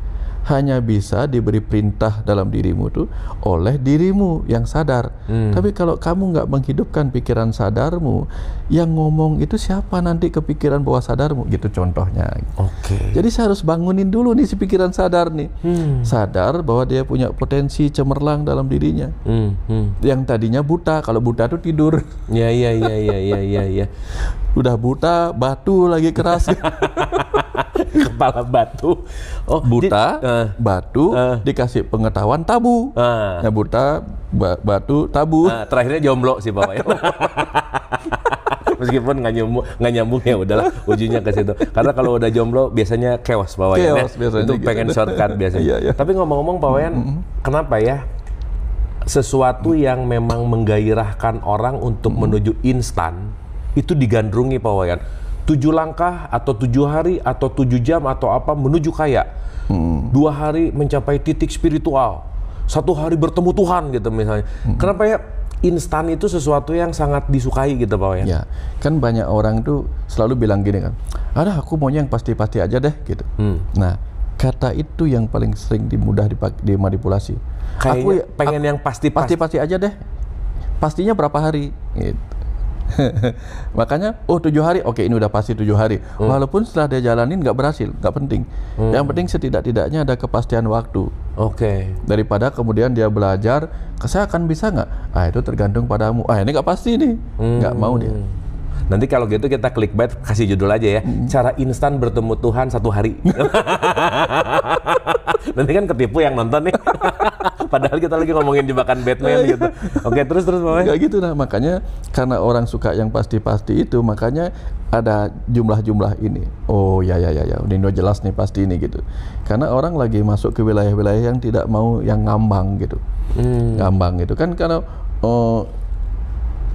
hanya bisa diberi perintah dalam dirimu tuh oleh dirimu yang sadar. Tapi kalau kamu nggak menghidupkan pikiran sadarmu, yang ngomong itu siapa nanti ke pikiran bawah sadarmu? Gitu contohnya. Jadi saya harus bangunin dulu nih si pikiran sadar nih. Sadar bahwa dia punya potensi cemerlang dalam dirinya. Yang tadinya buta, kalau buta tuh tidur. Iya. Udah buta, batu lagi keras. Kepala batu. Oh, buta, batu, dikasih pengetahuan tabu. Ya buta, batu, tabu. Terakhirnya jomblo sih Pak Wayan. Meskipun nggak nyambung ya udahlah, ujungnya ke situ. Karena kalau udah jomblo biasanya chaos Pak Wayan. Itu pengen shortcut biasanya. Tapi ngomong-ngomong Pak Wayan, kenapa ya sesuatu yang memang menggairahkan orang untuk menuju instan itu digandrungi Pak Wayan? 7 langkah atau 7 hari atau 7 jam atau apa menuju kaya. 2 hari mencapai titik spiritual. 1 hari bertemu Tuhan gitu misalnya. Kenapa ya instan itu sesuatu yang sangat disukai gitu Pak Wayan? Ya, kan banyak orang tuh selalu bilang gini kan, "Ada aku maunya yang pasti-pasti aja deh," gitu. Nah, kata itu yang paling sering mudah dimanipulasi. Kayaknya pengen yang pasti-pasti aja deh. Pastinya berapa hari? Gitu. Makanya, 7 hari, oke ini udah pasti 7 hari. Walaupun setelah dia jalanin nggak berhasil, nggak penting. Yang penting setidak-tidaknya ada kepastian waktu. Oke. Daripada kemudian dia belajar, saya akan bisa nggak? Itu tergantung padamu. Ini nggak pasti nih, nggak mau dia. Nanti kalau gitu kita clickbait kasih judul aja ya, cara instan bertemu Tuhan 1 hari. Nanti kan ketipu yang nonton nih. Padahal kita lagi ngomongin jebakan Batman gitu. Oke, terus Pak. Kayak gitu. Nah, makanya karena orang suka yang pasti-pasti itu, makanya ada jumlah-jumlah ini. Oh ya, ini udah jelas nih pasti ini gitu. Karena orang lagi masuk ke wilayah-wilayah yang tidak mau yang ngambang gitu. Ngambang gitu kan, karena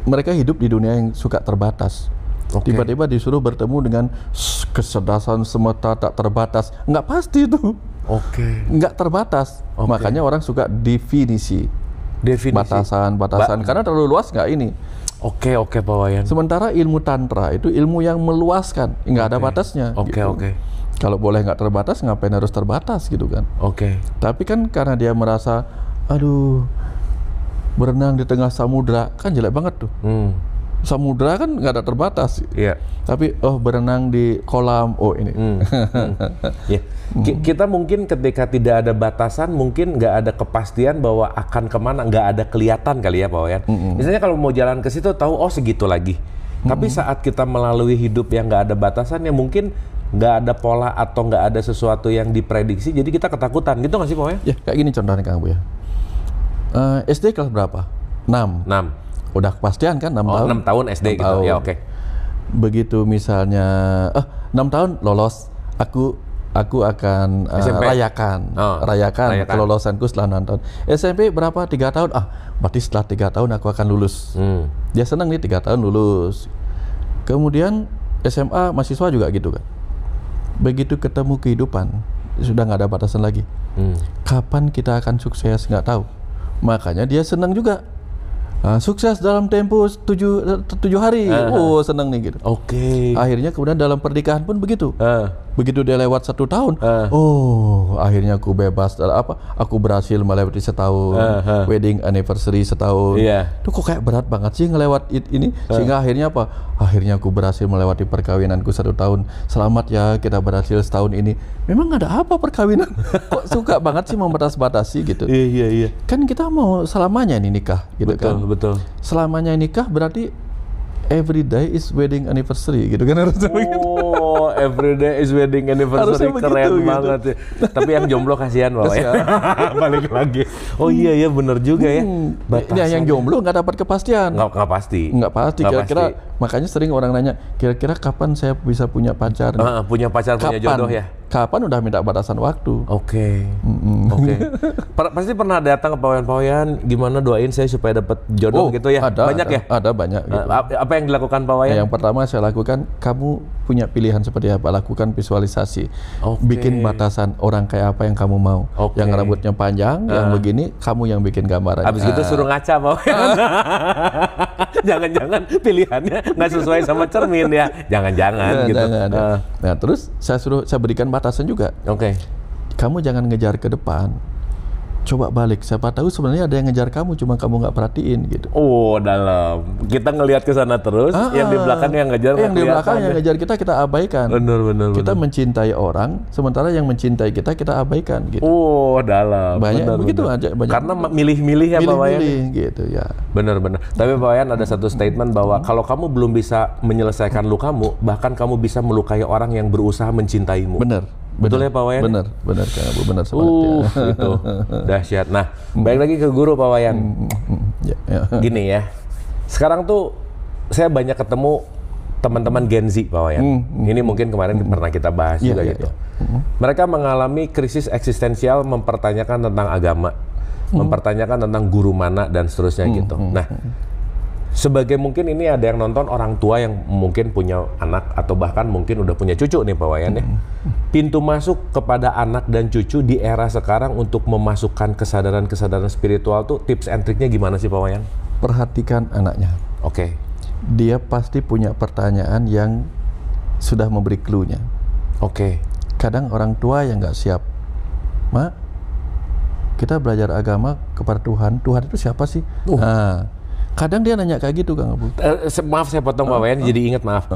mereka hidup di dunia yang suka terbatas. Tiba-tiba disuruh bertemu dengan kecerdasan semesta tak terbatas. Nggak pasti itu. Nggak terbatas. Makanya orang suka definisi. Batasan. Karena terlalu luas nggak ini. Oke Pak Wayan. Sementara ilmu tantra itu ilmu yang meluaskan. Nggak ada batasnya. Kalau boleh nggak terbatas, ngapain harus terbatas gitu kan. Tapi kan karena dia merasa, aduh, berenang di tengah samudra kan jelek banget tuh. Samudra kan nggak ada terbatas. Tapi berenang di kolam, ini. Kita mungkin ketika tidak ada batasan, mungkin nggak ada kepastian bahwa akan kemana, nggak ada kelihatan kali ya Pak Wayan. Misalnya kalau mau jalan ke situ tahu segitu lagi. Tapi saat kita melalui hidup yang nggak ada batasan, ya mungkin nggak ada pola atau nggak ada sesuatu yang diprediksi, jadi kita ketakutan gitu nggak sih Pak Wayan? Ya kayak gini contohnya Kang Bu ya. SD kelas berapa? 6. Udah kepastian kan 6 tahun? 6 tahun SD gitu. Ya Begitu misalnya 6 tahun lolos, aku akan rayakan kelolosanku setelah 6 tahun. SMP berapa? 3 tahun. Berarti setelah 3 tahun aku akan lulus. Dia senang nih 3 tahun lulus. Kemudian SMA mahasiswa juga gitu kan. Begitu ketemu kehidupan, sudah nggak ada batasan lagi. Kapan kita akan sukses nggak tahu. Makanya dia senang juga. Sukses dalam tempo 7 hari. Senang nih gitu. Akhirnya kemudian dalam pernikahan pun begitu. Begitu dia lewat 1 tahun, akhirnya aku bebas. Aku berhasil melewati setahun. Wedding anniversary setahun. Tuh kok kayak berat banget sih ngelewat ini. Sehingga akhirnya apa? Akhirnya aku berhasil melewati perkawinanku 1 tahun. Selamat ya, kita berhasil setahun ini. Memang ada apa perkawinan? Kok suka banget sih membatas-batasi gitu? Iya. Kan kita mau selamanya nih nikah gitu. Betul. Selamanya nikah berarti every day is wedding anniversary gitu kan, harusnya begitu. Every day is wedding anniversary, keren banget gitu. Tapi yang jomblo kasihan Pak ya. Balik lagi. Iya bener juga ya. Yang jomblo nggak dapat kepastian. Nggak pasti. Kira-kira makanya sering orang nanya, kira-kira kapan saya bisa punya pacar? Punya pacar, punya jodoh ya. Kapan udah minta batasan waktu. Pasti pernah datang ke Pawayan, gimana doain saya supaya dapat jodoh gitu ya? Banyak ya? Ada banyak gitu. Apa yang dilakukan Pawayan? Yang pertama saya lakukan, kamu punya pilihan seperti apa? Lakukan visualisasi. Bikin batasan orang kayak apa yang kamu mau. Yang rambutnya panjang, yang begini, kamu yang bikin gambaran. Habis itu suruh ngaca Pawayan. Jangan-jangan pilihannya nggak sesuai sama cermin ya? Jangan-jangan gitu. Nah terus saya berikan batasan juga. Kamu jangan ngejar ke depan, coba balik. Siapa tahu sebenarnya ada yang ngejar kamu, cuma kamu nggak perhatiin gitu. Dalam. Kita ngelihat ke sana terus, yang di belakang yang ngejar. Yang di belakang yang ngejar kita abaikan. Benar. Kita mencintai orang, sementara yang mencintai kita abaikan gitu. Dalam. Banyak begitu aja. Karena milih-milih ya Pak Wayan. Gitu ya. Benar. Tapi Pak Wayan ada satu statement bahwa kalau kamu belum bisa menyelesaikan lukamu, bahkan kamu bisa melukai orang yang berusaha mencintaimu. Betul ya Pak Wayan? Benar Kang Bu, benar banget ya. Itu dahsyat. Nah, balik lagi ke guru Pak Wayan. Gini ya, sekarang tuh saya banyak ketemu teman-teman Gen Z Pak Wayan. Ini mungkin kemarin pernah kita bahas juga gitu. Mereka mengalami krisis eksistensial, mempertanyakan tentang agama, mempertanyakan tentang guru mana dan seterusnya gitu. Nah, sebagai mungkin ini ada yang nonton orang tua yang mungkin punya anak atau bahkan mungkin udah punya cucu nih Pak Wayan ya. Pintu masuk kepada anak dan cucu di era sekarang untuk memasukkan kesadaran spiritual tuh tips and triknya gimana sih Pak Wayan? Perhatikan anaknya. Dia pasti punya pertanyaan yang sudah memberi clue-nya. Kadang orang tua yang nggak siap. Kita belajar agama kepada Tuhan. Tuhan itu siapa sih? Kadang dia nanya kayak gitu, Kang Abu. Maaf saya potong Pak Wayan, jadi ingat maaf.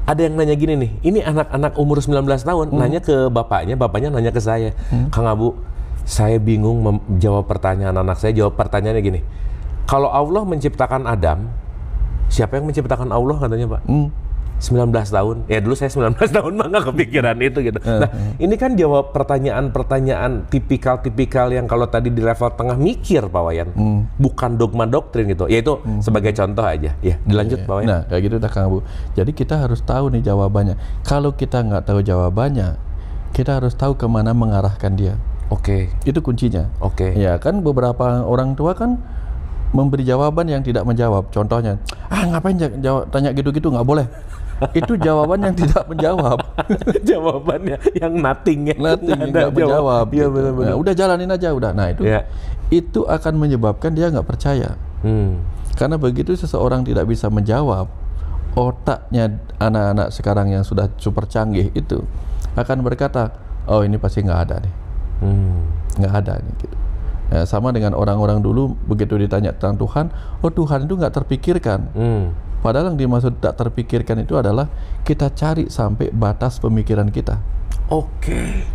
Ada yang nanya gini nih, ini anak-anak umur 19 tahun nanya ke bapaknya nanya ke saya. Kang Abu, saya bingung menjawab pertanyaan anak saya. Jawab pertanyaannya gini, kalau Allah menciptakan Adam, siapa yang menciptakan Allah katanya Pak? 19 tahun. Ya dulu saya 19 tahun mah nggak kepikiran itu gitu. Nah, ini kan jawab pertanyaan-pertanyaan tipikal yang kalau tadi di level tengah mikir Pak Wayan. Bukan dogma doktrin gitu. Ya itu sebagai contoh aja. Ya, dilanjut Pak Wayan. Nah, kayak gitu dah Kang Abu. Jadi kita harus tahu nih jawabannya. Kalau kita nggak tahu jawabannya, kita harus tahu kemana mengarahkan dia. Oke. Itu kuncinya. Oke. Ya kan beberapa orang tua kan memberi jawaban yang tidak menjawab. Contohnya, ngapain tanya gitu-gitu, nggak boleh. Itu jawaban yang tidak menjawab. Jawabannya yang nothing ya. Nothing, nggak menjawab. Iya benar-benar. Nah, udah jalanin aja udah. Nah itu akan menyebabkan dia nggak percaya. Karena begitu seseorang tidak bisa menjawab, otaknya anak-anak sekarang yang sudah super canggih itu akan berkata, oh ini pasti nggak ada nih. Nggak ada nih gitu. Nah, sama dengan orang-orang dulu begitu ditanya tentang Tuhan, oh Tuhan itu nggak terpikirkan. Padahal yang dimaksud tak terpikirkan itu adalah kita cari sampai batas pemikiran kita. Oke.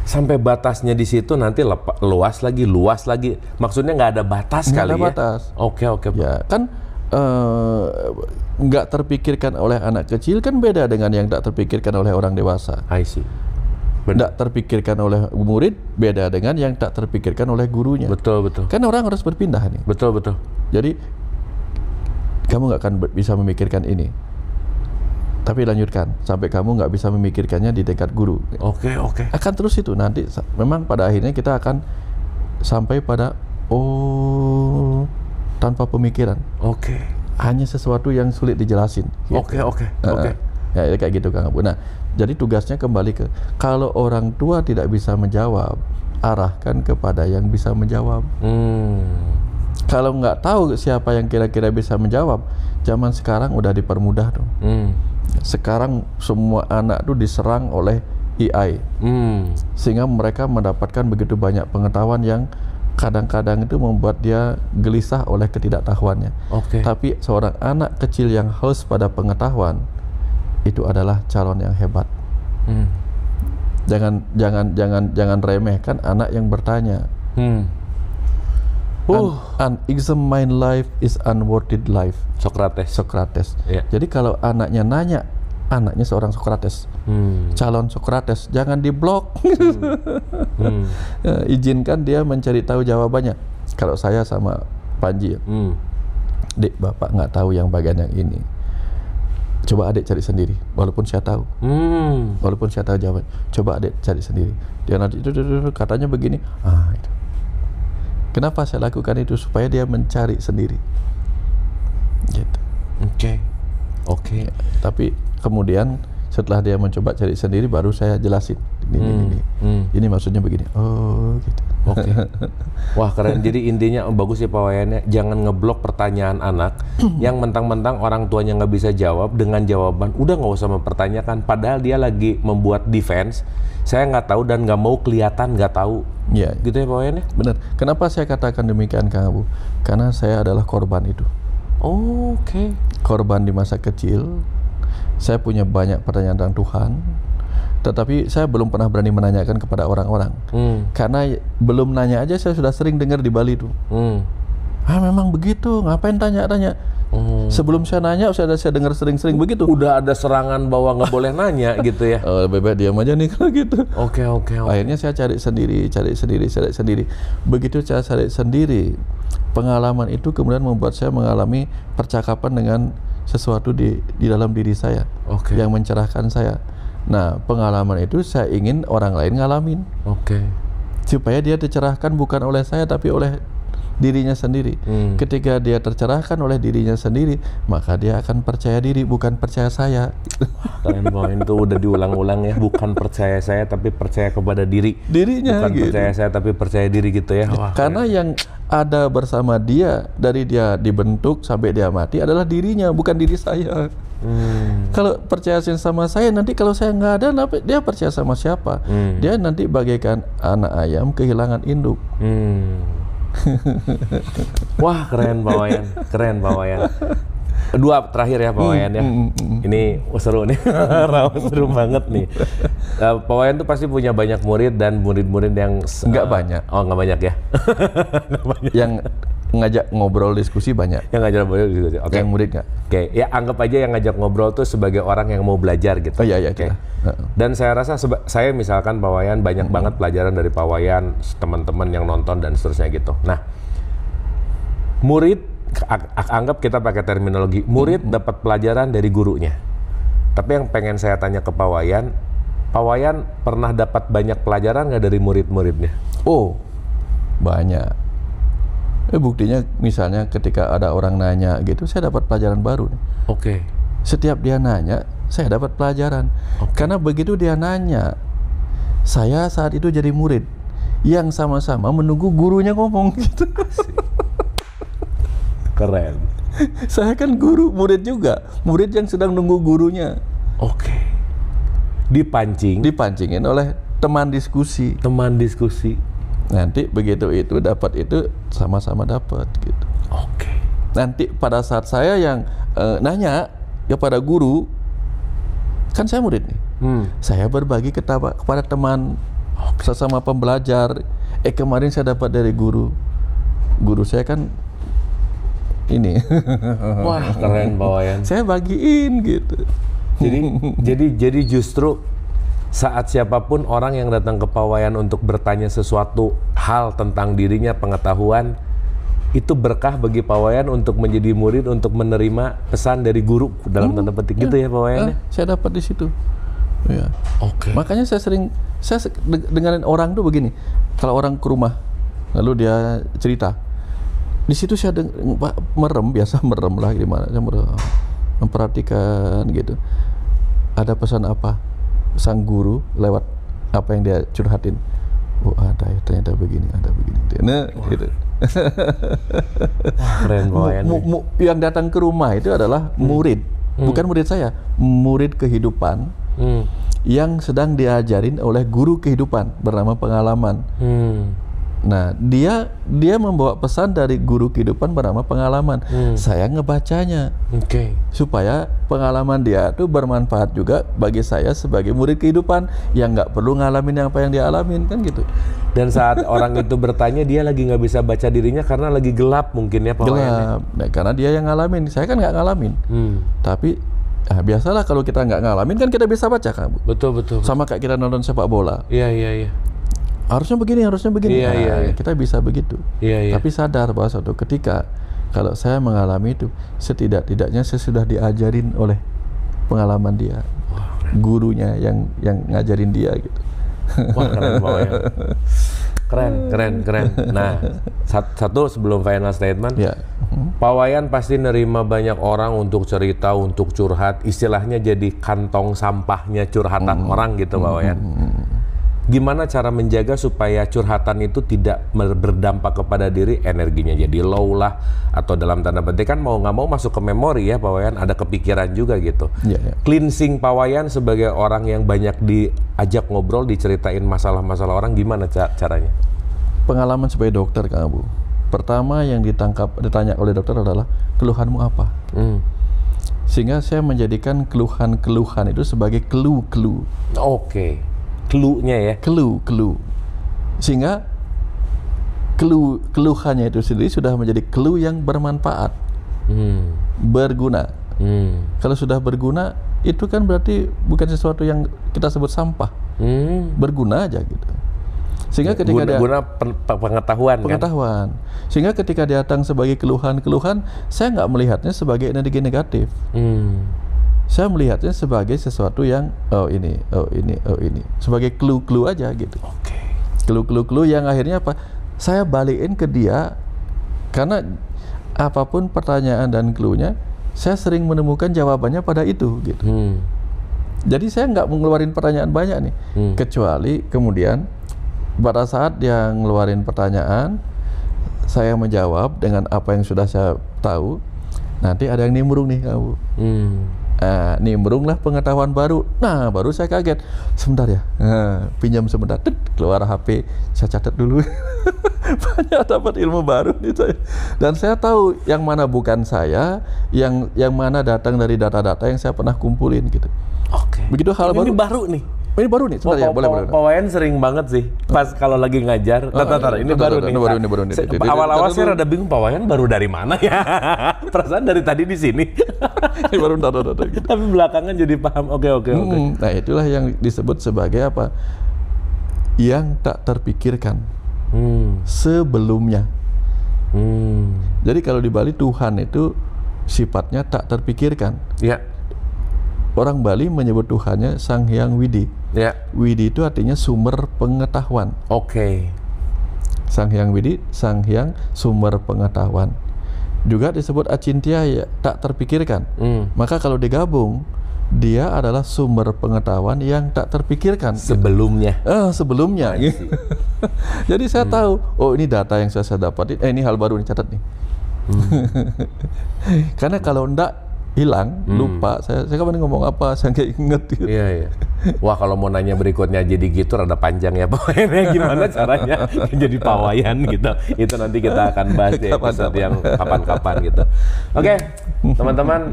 Sampai batasnya di situ nanti luas lagi. Maksudnya nggak ada batas kali ya? Nggak ada batas. Oke. Ya kan nggak terpikirkan oleh anak kecil kan beda dengan yang tak terpikirkan oleh orang dewasa. I see. Tidak terpikirkan oleh murid beda dengan yang tak terpikirkan oleh gurunya. Betul. Kan orang harus berpindah nih. Betul. Jadi kamu nggak akan bisa memikirkan ini, tapi lanjutkan sampai kamu nggak bisa memikirkannya di tingkat guru. Oke. Akan terus itu nanti memang pada akhirnya kita akan sampai pada tanpa pemikiran. Oke. Hanya sesuatu yang sulit dijelasin. Gitu. Oke. Ya kayak gitu Kang Abu. Nah, jadi tugasnya kembali ke kalau orang tua tidak bisa menjawab, arahkan kepada yang bisa menjawab. Kalau nggak tahu siapa yang kira-kira bisa menjawab, zaman sekarang udah dipermudah dong. Sekarang semua anak tuh diserang oleh AI, sehingga mereka mendapatkan begitu banyak pengetahuan yang kadang-kadang itu membuat dia gelisah oleh ketidaktahuannya. Tapi seorang anak kecil yang haus pada pengetahuan itu adalah calon yang hebat. Jangan remehkan anak yang bertanya. Unexamined life is unworthy life. Socrates. Yeah. Jadi kalau anaknya nanya, anaknya seorang Socrates, calon Socrates, jangan diblok. Izinkan dia mencari tahu jawabannya. Kalau saya sama Panji, Dek, bapak nggak tahu yang bagian yang ini. Coba adik cari sendiri, walaupun saya tahu. Walaupun saya tahu jawaban, coba adik cari sendiri. Dia nanti itu katanya begini. Itu. Kenapa saya lakukan itu? Supaya dia mencari sendiri. Gitu. Oke. Tapi kemudian setelah dia mencoba cari sendiri, baru saya jelasin. Ini maksudnya begini. Gitu. Oke. Wah keren. Jadi intinya bagus ya Pak Wayannya. Jangan ngeblok pertanyaan anak yang mentang-mentang orang tuanya nggak bisa jawab dengan jawaban. Udah nggak usah mempertanyakan. Padahal dia lagi membuat defense. Saya nggak tahu dan nggak mau kelihatan nggak tahu. Ya. Gitu ya Pak Wayannya. Benar. Kenapa saya katakan demikian Kang Abu? Karena saya adalah korban itu. Oke. Korban di masa kecil. Saya punya banyak pertanyaan tentang Tuhan. Tetapi saya belum pernah berani menanyakan kepada orang-orang. Karena belum nanya aja saya sudah sering dengar di Bali itu. Memang begitu, ngapain tanya-tanya? Sebelum saya nanya, saya dengar sering-sering begitu. Udah ada serangan bahwa nggak boleh nanya gitu ya? Bebek diam aja nih kalau gitu. Oke. Akhirnya saya cari sendiri. Begitu saya cari sendiri, pengalaman itu kemudian membuat saya mengalami percakapan dengan sesuatu di dalam diri saya yang mencerahkan saya. Nah, pengalaman itu saya ingin orang lain ngalamin. Supaya dia dicerahkan bukan oleh saya tapi oleh dirinya sendiri. Ketika dia tercerahkan oleh dirinya sendiri, maka dia akan percaya diri, bukan percaya saya. Kalian bawain itu udah diulang-ulang ya, bukan percaya saya tapi percaya kepada dirinya. Bukan gitu. Percaya saya tapi percaya diri gitu ya. Wah, karena yang ada bersama dia dari dia dibentuk sampai dia mati adalah dirinya, bukan diri saya. Kalau percaya sama saya, nanti kalau saya nggak ada, dia percaya sama siapa? Dia nanti bagaikan anak ayam kehilangan induk. Wah, keren Pak Wayan, keren Pak Wayan. Dua terakhir ya Pak Wayan ya. Ini seru nih, seru banget nih. Pak Wayan tuh pasti punya banyak murid dan murid-murid yang nggak banyak. Oh, nggak banyak ya? Nggak banyak. Yang ngajak ngobrol diskusi banyak. Yang ngajak ngobrol diskusi. Oke. Yang murid nggak? Oke, ya anggap aja yang ngajak ngobrol tuh sebagai orang yang mau belajar gitu. Oh iya. Oke. Dan saya rasa saya misalkan Pak Wayan banyak banget pelajaran dari Pak Wayan, teman-teman yang nonton dan seterusnya gitu. Nah, murid, anggap kita pakai terminologi, murid dapat pelajaran dari gurunya. Tapi yang pengen saya tanya ke Pak Wayan pernah dapat banyak pelajaran nggak dari murid-muridnya? Oh, banyak. Buktinya misalnya ketika ada orang nanya gitu, saya dapat pelajaran baru. Oke. Setiap dia nanya, saya dapat pelajaran. Karena begitu dia nanya, saya saat itu jadi murid yang sama-sama menunggu gurunya ngomong gitu. Keren. Saya kan guru, murid juga. Murid yang sedang nunggu gurunya. Oke. Dipancingin oleh teman diskusi. Teman diskusi. Nanti begitu itu dapat itu sama-sama dapat gitu. Oke. Nanti pada saat saya yang nanya kepada guru, kan saya murid nih. Saya berbagi kepada teman sesama pembelajar. Kemarin saya dapat dari guru. Guru saya kan ini. Wah, keren Pak Wayan. Saya bagiin gitu. Jadi justru saat siapapun orang yang datang ke Pak Wayan untuk bertanya sesuatu hal tentang dirinya, pengetahuan, itu berkah bagi Pak Wayan untuk menjadi murid, untuk menerima pesan dari guru dalam tanda petik gitu ya Pak Wayan. Saya dapat di situ. Ya. Oke. Makanya saya dengerin orang tuh begini. Kalau orang ke rumah, lalu dia cerita, di situ saya biasa merem lah gimana, saya memperhatikan gitu. Ada pesan apa sang guru lewat apa yang dia curhatin? Oh ada ya, ternyata begini, ada begini. Nah, gitu. Keren Pak Wayan. Yang datang ke rumah itu adalah murid, bukan murid saya, murid kehidupan yang sedang diajarin oleh guru kehidupan bernama pengalaman. Nah, dia membawa pesan dari guru kehidupan bernama pengalaman. Saya ngebacanya, supaya pengalaman dia itu bermanfaat juga bagi saya sebagai murid kehidupan yang nggak perlu ngalamin apa yang dia alamin, kan gitu. Dan saat orang itu bertanya, dia lagi nggak bisa baca dirinya karena lagi gelap mungkin ya Pak Wayan. Gelap, nah, karena dia yang ngalamin. Saya kan nggak ngalamin. Tapi biasalah kalau kita nggak ngalamin kan kita bisa baca kan, Bu. Betul. Sama kayak kita nonton sepak bola. Iya. Harusnya begini. Iya. Kita bisa begitu. Iya. Tapi sadar bahwa suatu ketika kalau saya mengalami itu, setidak-tidaknya saya sudah diajarin oleh pengalaman dia. Gurunya yang ngajarin dia gitu. Wah, keren banget. Keren. Nah, satu sebelum final statement. Ya. Pak Wayan pasti nerima banyak orang untuk cerita, untuk curhat, istilahnya jadi kantong sampahnya curhatan orang gitu Pak Wayan. Gimana cara menjaga supaya curhatan itu tidak berdampak kepada diri, energinya jadi low lah, atau dalam tanda petik kan mau nggak mau masuk ke memori ya Pak Wayan, ada kepikiran juga gitu. Ya. Cleansing Pak Wayan sebagai orang yang banyak diajak ngobrol, diceritain masalah-masalah orang, gimana caranya? Pengalaman sebagai dokter Kang Abu, pertama yang ditanya oleh dokter adalah keluhanmu apa? Sehingga saya menjadikan keluhan-keluhan itu sebagai clue. Oke. Clue-nya ya? Clue. Sehingga keluhannya itu sendiri sudah menjadi clue yang bermanfaat, berguna. Kalau sudah berguna, itu kan berarti bukan sesuatu yang kita sebut sampah. Berguna aja gitu. Sehingga ketika pengetahuan. Kan? Sehingga ketika dia datang sebagai keluhan, saya nggak melihatnya sebagai energi negatif. Saya melihatnya sebagai sesuatu yang ini, sebagai clue aja gitu. Clue yang akhirnya apa? Saya balikin ke dia, karena apapun pertanyaan dan clue-nya, saya sering menemukan jawabannya pada itu gitu. Jadi saya nggak mengeluarin pertanyaan banyak nih, kecuali kemudian pada saat dia ngeluarin pertanyaan, saya menjawab dengan apa yang sudah saya tahu. Nanti ada yang nimbrung nih kamu. nimbrunglah pengetahuan baru. Nah, baru saya kaget. Sebentar ya, pinjam sebentar. Keluar HP, saya catat dulu. Banyak dapat ilmu baru nih saya. Dan saya tahu yang mana bukan saya, yang mana datang dari data-data yang saya pernah kumpulin gitu. Oke. Begitu hal baru. Ini baru nih. Ini baru nih, sebentar ya, boleh. Pak Wayan sering banget sih, pas kalau lagi ngajar. Ini baru nih. Awal-awal saya rada bingung, Pak Wayan baru dari mana ya? Perasaan dari tadi di sini. Ini baru gitu. Tapi belakangan jadi paham. Oke. Nah, itulah yang disebut sebagai apa? Yang tak terpikirkan sebelumnya. Jadi kalau di Bali Tuhan itu sifatnya tak terpikirkan. Ya. Orang Bali menyebut Tuhannya Sang Hyang Widi. Ya. Widi itu artinya sumber pengetahuan. Oke. Sang Hyang Widi, Sang Hyang sumber pengetahuan. Juga disebut Acintya, ya, tak terpikirkan. Maka kalau digabung, dia adalah sumber pengetahuan yang tak terpikirkan. Sebelumnya. Sebelumnya. Jadi saya tahu, oh ini data yang saya dapatin. Ini hal baru nih, catat nih. Karena kalau enggak hilang, lupa, saya kapan ngomong apa, saya nggak inget gitu. Iya. Wah, kalau mau nanya berikutnya jadi gitu rada panjang ya Pak Wayan. Gimana caranya jadi Pak Wayan gitu. Itu nanti kita akan bahas di episode yang kapan-kapan gitu. Oke, teman-teman,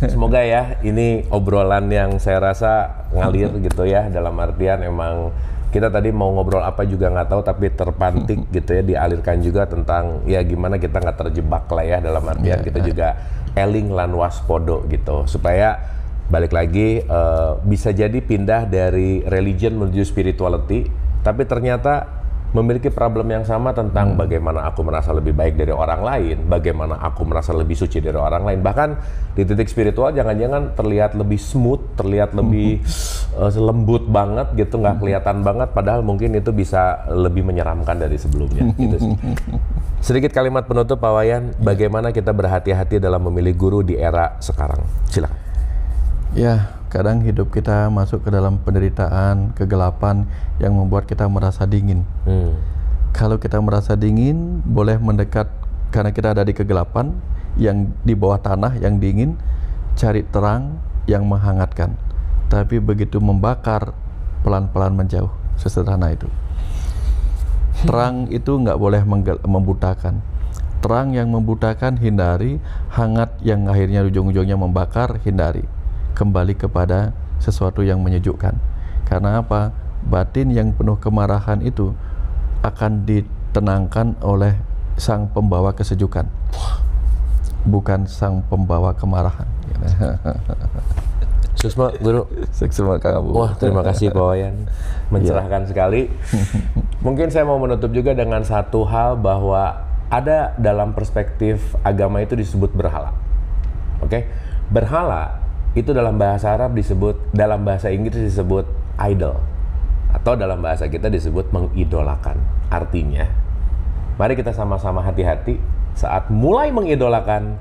semoga ya ini obrolan yang saya rasa ngalir gitu ya, dalam artian emang kita tadi mau ngobrol apa juga nggak tahu, tapi terpantik gitu ya, dialirkan juga tentang ya gimana kita nggak terjebak lah ya, dalam artian kita juga eling lan waspodo gitu, supaya balik lagi bisa jadi pindah dari religion menuju spirituality, tapi ternyata memiliki problem yang sama tentang bagaimana aku merasa lebih baik dari orang lain, bagaimana aku merasa lebih suci dari orang lain. Bahkan di titik spiritual jangan-jangan terlihat lebih smooth, terlihat lebih lembut banget gitu, nggak kelihatan banget, padahal mungkin itu bisa lebih menyeramkan dari sebelumnya gitu sih. Sedikit kalimat penutup Pak Wayan, bagaimana kita berhati-hati dalam memilih guru di era sekarang? Silakan. Ya, kadang hidup kita masuk ke dalam penderitaan, kegelapan yang membuat kita merasa dingin. Kalau kita merasa dingin, boleh mendekat karena kita ada di kegelapan yang di bawah tanah yang dingin, cari terang yang menghangatkan. Tapi begitu membakar, pelan-pelan menjauh. Sesederhana itu. Terang itu nggak boleh membutakan. Terang yang membutakan hindari, hangat yang akhirnya ujung-ujungnya membakar hindari. Kembali kepada sesuatu yang menyejukkan. Karena apa? Batin yang penuh kemarahan itu akan ditenangkan oleh sang pembawa kesejukan, bukan sang pembawa kemarahan. Susma, Guru. Suksma kamu. Wah, terima kasih Pak Wayan. Mencerahkan sekali. Mungkin saya mau menutup juga dengan satu hal, bahwa ada dalam perspektif agama itu disebut berhala. Oke? Berhala itu dalam bahasa Arab disebut, dalam bahasa Inggris disebut idol, atau dalam bahasa kita disebut mengidolakan. Artinya, mari kita sama-sama hati-hati saat mulai mengidolakan,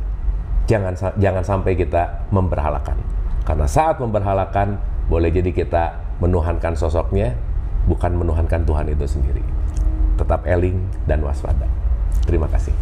jangan sampai kita memberhalakan. Karena saat memberhalakan, boleh jadi kita menuhankan sosoknya, bukan menuhankan Tuhan itu sendiri. Tetap eling dan waspada. Terima kasih.